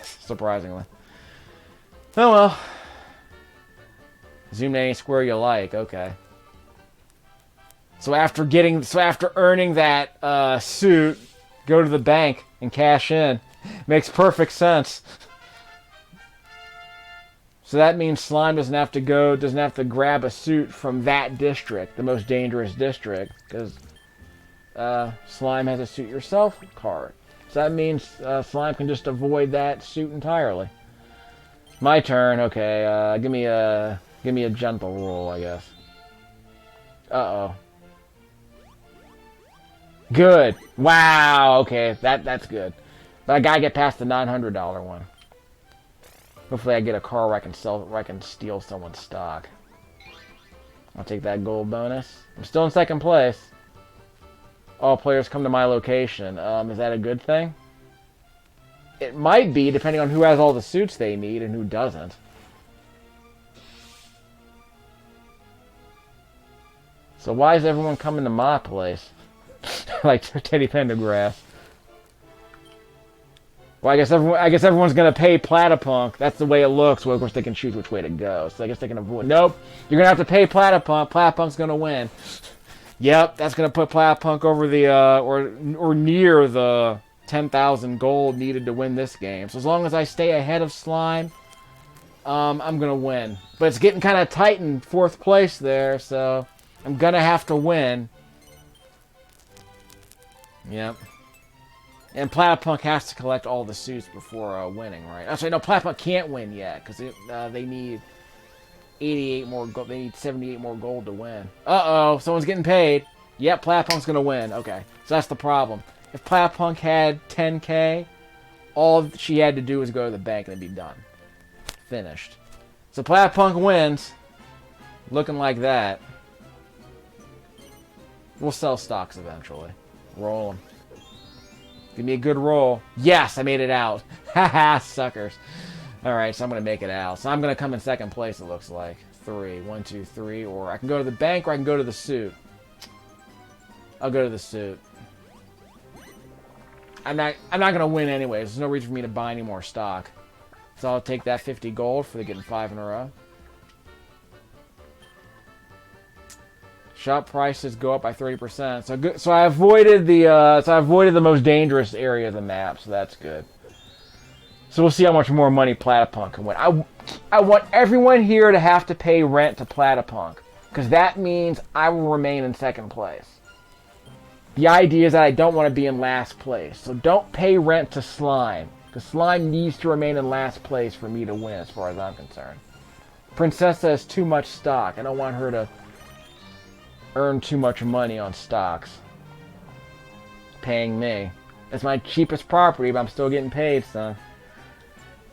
Surprisingly. Oh well. Zoom to any square you like. Okay. So after earning that suit, go to the bank and cash in. Makes perfect sense. So that means Slime doesn't have to grab a suit from that district, the most dangerous district, because Slime has a suit yourself card. So that means Slime can just avoid that suit entirely. My turn. Okay, give me a gentle roll, I guess. Uh-oh. Good. Wow. Okay, that's good. But I gotta get past the $900 one. Hopefully I get a car where I can steal someone's stock. I'll take that gold bonus. I'm still in second place. All players come to my location. Is that a good thing? It might be, depending on who has all the suits they need and who doesn't. So why is everyone coming to my place? Like Teddy Pendergrass. Well, I guess everyone's gonna pay Platypunk. That's the way it looks. Well, of course they can choose which way to go. So I guess they can avoid. Nope, you're gonna have to pay Platypunk. Platypunk's gonna win. Yep, that's gonna put Platypunk over the or near the 10,000 gold needed to win this game. So as long as I stay ahead of Slime, I'm gonna win. But it's getting kind of tight in fourth place there, so I'm gonna have to win. Yep. And Platypunk has to collect all the suits before winning, right? Actually, no, Platypunk can't win yet because they need 88 more gold. They need 78 more gold to win. Uh-oh, someone's getting paid. Yep, Platypunk's gonna win. Okay, so that's the problem. If Platypunk had 10k, all she had to do was go to the bank and it'd be done. Finished. So Platypunk wins. Looking like that. We'll sell stocks eventually. Roll them. Give me a good roll. Yes, I made it out. Haha, suckers. Alright, so I'm going to make it out. So I'm going to come in second place, it looks like. 3. 1, 2, 3. Or I can go to the bank or I can go to the suit. I'll go to the suit. I'm not going to win anyways. There's no reason for me to buy any more stock. So I'll take that 50 gold for getting 5 in a row. Shop prices go up by 30%. So I avoided the most dangerous area of the map, so that's good. So we'll see how much more money Platypunk can win. I want everyone here to have to pay rent to Platypunk, because that means I will remain in second place. The idea is that I don't want to be in last place, so don't pay rent to Slime, because Slime needs to remain in last place for me to win, as far as I'm concerned. Princessa has too much stock. I don't want her to earn too much money on stocks. Paying me. It's my cheapest property, but I'm still getting paid, son.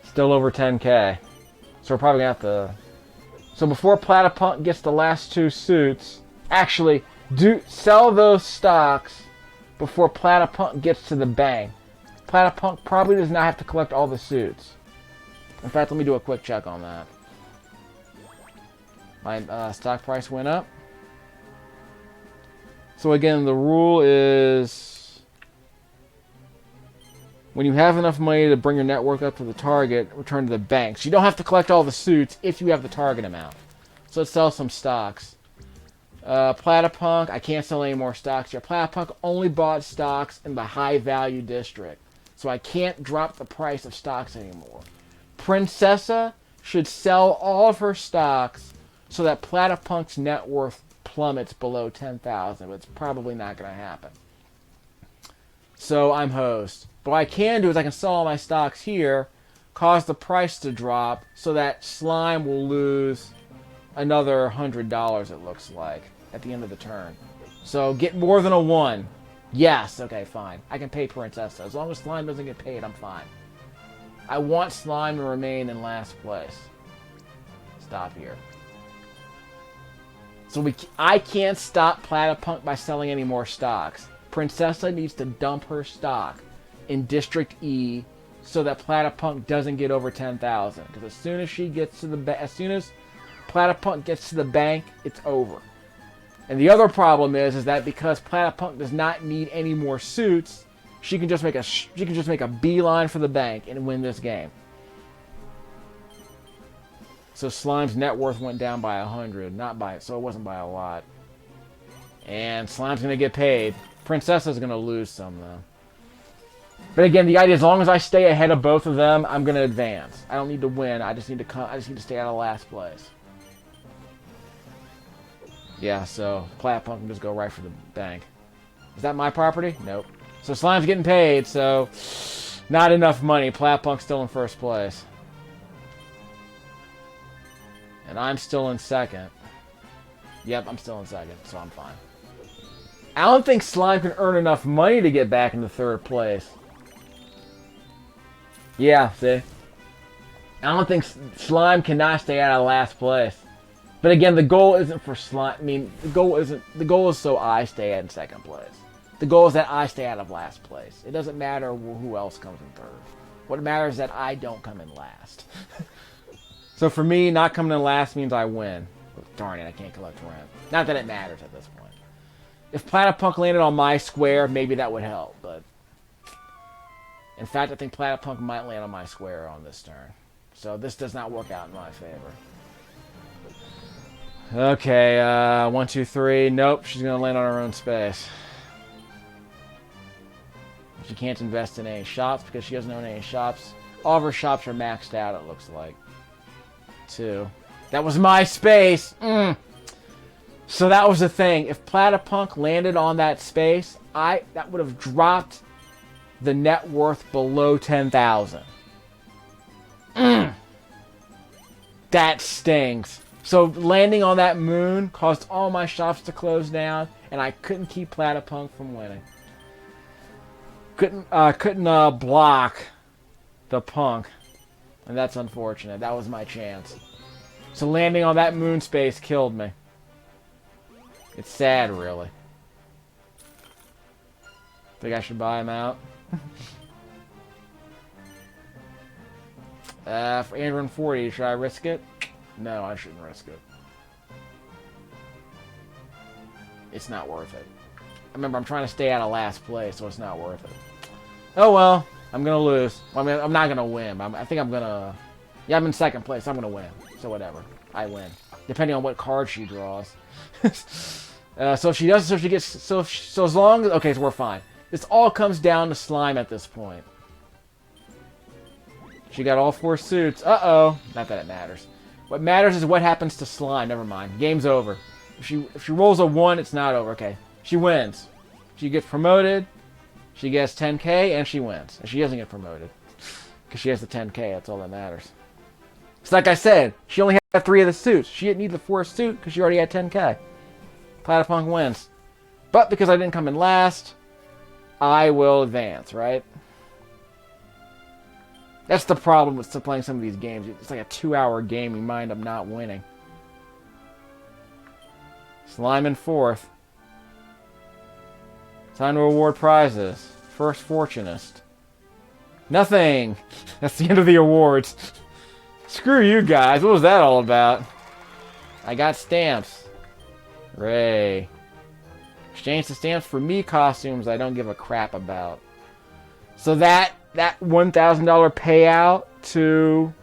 Still over 10k. So we're probably gonna have to... So before Platypunk gets the last 2 suits... Actually, sell those stocks before Platypunk gets to the bank. Platypunk probably does not have to collect all the suits. In fact, let me do a quick check on that. My stock price went up. So again, the rule is when you have enough money to bring your network up to the target, return to the bank. So you don't have to collect all the suits if you have the target amount. So let's sell some stocks. Platypunk, I can't sell any more stocks here. Platypunk only bought stocks in the high value district. So I can't drop the price of stocks anymore. Princessa should sell all of her stocks so that Platypunk's net worth plummets below 10,000, but it's probably not going to happen. So I'm host. But what I can do is I can sell all my stocks here, cause the price to drop, so that Slime will lose another $100, it looks like, at the end of the turn. So get more than a 1. Yes, okay, fine. I can pay Princessa. As long as Slime doesn't get paid, I'm fine. I want Slime to remain in last place. Stop here. So I can't stop Platypunk by selling any more stocks. Princessa needs to dump her stock in District E so that Platypunk doesn't get over 10,000. Because as soon as Platypunk gets to the bank, it's over. And the other problem is that because Platypunk does not need any more suits, she can just make a beeline for the bank and win this game. So Slime's net worth went down by 100, so it wasn't by a lot. And Slime's gonna get paid. Princessa's gonna lose some though. But again, the idea, as long as I stay ahead of both of them, I'm gonna advance. I don't need to win. I just need to stay out of last place. Yeah, so Platypunk can just go right for the bank. Is that my property? Nope. So Slime's getting paid, so not enough money. Platypunk's still in first place. And I'm still in second. Yep, I'm still in second, so I'm fine. I don't think Slime can earn enough money to get back into third place. Yeah, see? I don't think Slime cannot stay out of last place. But again, the goal isn't for Slime. I mean, the goal is so I stay in second place. The goal is that I stay out of last place. It doesn't matter who else comes in third. What matters is that I don't come in last. So for me, not coming in last means I win. Darn it, I can't collect rent. Not that it matters at this point. If Platypunk landed on my square, maybe that would help, but... In fact, I think Platypunk might land on my square on this turn. So this does not work out in my favor. Okay, 1, 2, 3. Nope, she's going to land on her own space. She can't invest in any shops because she doesn't own any shops. All of her shops are maxed out, it looks like. 2. That was my space! So that was the thing. If Platypunk landed on that space, that would have dropped the net worth below 10,000. That stings. So landing on that moon caused all my shops to close down, and I couldn't keep Platypunk from winning. Couldn't block the punk, and that's unfortunate. That was my chance. So landing on that moon space killed me. It's sad, really. Think I should buy him out? For 840, should I risk it? No, I shouldn't risk it. It's not worth it. Remember, I'm trying to stay out of last place, so it's not worth it. Oh well, I'm gonna lose. Well, I mean, I'm not gonna win. I think I'm gonna... Yeah, I'm in second place. I'm gonna win. So whatever. I win. Depending on what card she draws. So if she does, so she gets... So as long as... Okay, so we're fine. This all comes down to Slime at this point. She got all 4 suits. Uh-oh. Not that it matters. What matters is what happens to Slime. Never mind. Game's over. If she rolls a 1, it's not over. Okay. She wins. She gets promoted. She gets 10k, and she wins. And she doesn't get promoted. Because she has the 10k. That's all that matters. It's like I said. She only had 3 of the suits. She didn't need the 4th suit because she already had 10k. Platypunk wins. But because I didn't come in last, I will advance, right? That's the problem with playing some of these games. It's like a 2-hour game. You might end up not winning. Slime in 4th. Time to award prizes. First Fortunist. Nothing! That's the end of the awards. Screw you guys. What was that all about? I got stamps. Hooray. Exchange the stamps for me costumes I don't give a crap about. So that $1,000 payout to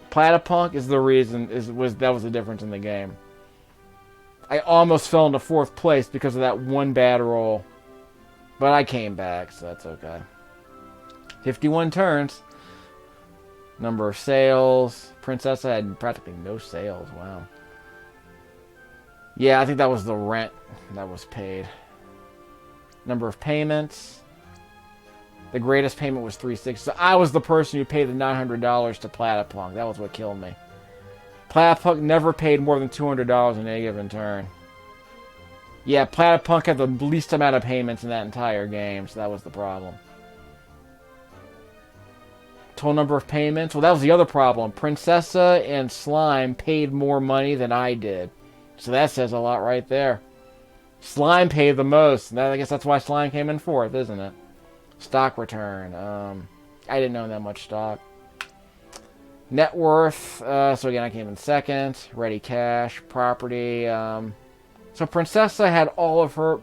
Platypunk is the reason, that was the difference in the game. I almost fell into 4th place because of that one bad roll. But I came back, so that's okay. 51 turns. Number of sales. Princessa had practically no sales. Wow. Yeah, I think that was the rent that was paid. Number of payments. The greatest payment was $360. So I was the person who paid the $900 to Platypunk. That was what killed me. Platypunk never paid more than $200 in any given turn. Yeah, Platypunk had the least amount of payments in that entire game, so that was the problem. Total number of payments. Well, that was the other problem. Princessa and Slime paid more money than I did. So that says a lot right there. Slime paid the most. And I guess that's why Slime came in 4th, isn't it? Stock return. I didn't own that much stock. Net worth. So again, I came in 2nd. Ready cash. Property. So Princessa had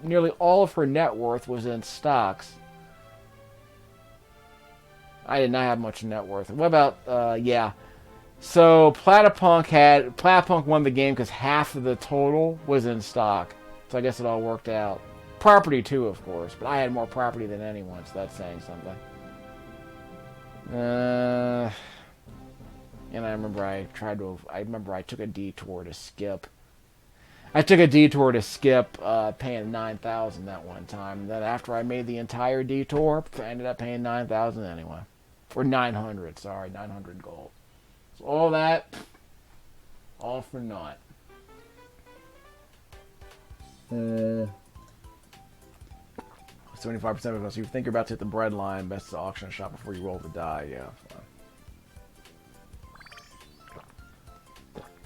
nearly all of her net worth was in stocks. I did not have much net worth. What about, yeah. So Platypunk won the game because half of the total was in stock. So I guess it all worked out. Property too, of course, but I had more property than anyone, so that's saying something. And I remember I took a detour to skip. I took a detour to skip paying 9,000 that one time. And then after I made the entire detour, I ended up paying 9,000 anyway. Or 900, sorry, 900 gold. So all that, all for naught. 75% of us. So you think you're about to hit the bread line, best to auction shop before you roll the die, yeah.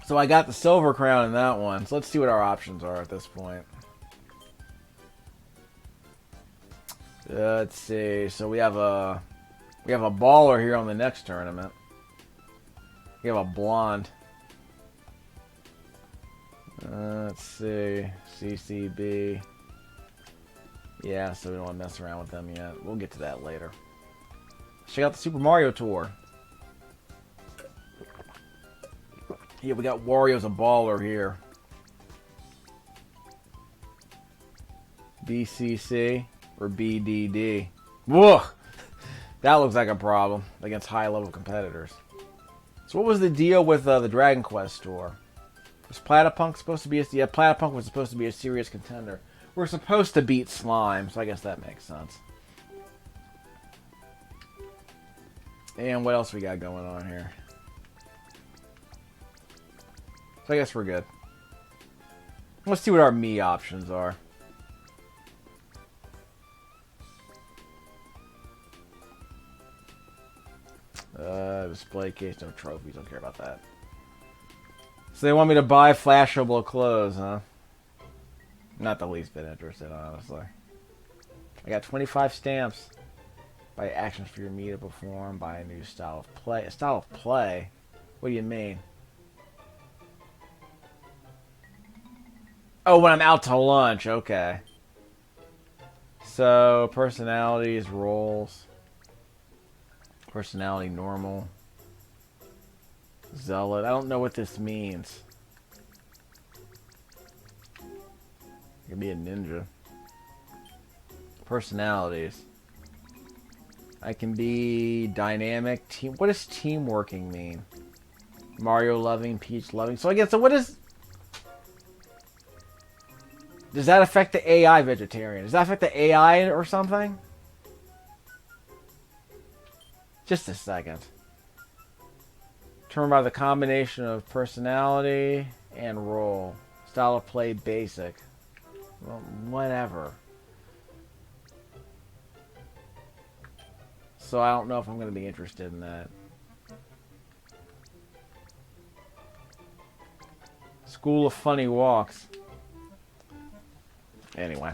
So I got the silver crown in that one. So let's see what our options are at this point. Let's see. So we have a baller here on the next tournament. We have a blonde. Let's see. CCB. Yeah, so we don't want to mess around with them yet. We'll get to that later. Check out the Super Mario Tour. Yeah, we got Wario's a baller here. BCC or BDD. Whoa! That looks like a problem against high-level competitors. So what was the deal with the Dragon Quest tour? Was Platypunk supposed to be yeah, Platypunk was supposed to be a serious contender. We're supposed to beat Slime, so I guess that makes sense. And what else we got going on here? So I guess we're good. Let's see what our me options are. Display case, no trophies, don't care about that. So they want me to buy flashable clothes, huh? Not the least bit interested, honestly. I got 25 stamps. Buy actions for your me to perform. Buy a new style of play. A style of play? What do you mean? Oh, when I'm out to lunch. Okay. So, personalities, roles. Personality, normal. Zealot. I don't know what this means. I could be a ninja. Personalities. I can be dynamic. Team. What does teamworking mean? Mario loving, Peach loving. So I guess, so what is... Does that affect the AI vegetarian? Does that affect the AI or something? Just a second. Determined by the combination of personality and role. Style of play basic. Well, whatever. So I don't know if I'm going to be interested in that. School of Funny Walks. Anyway.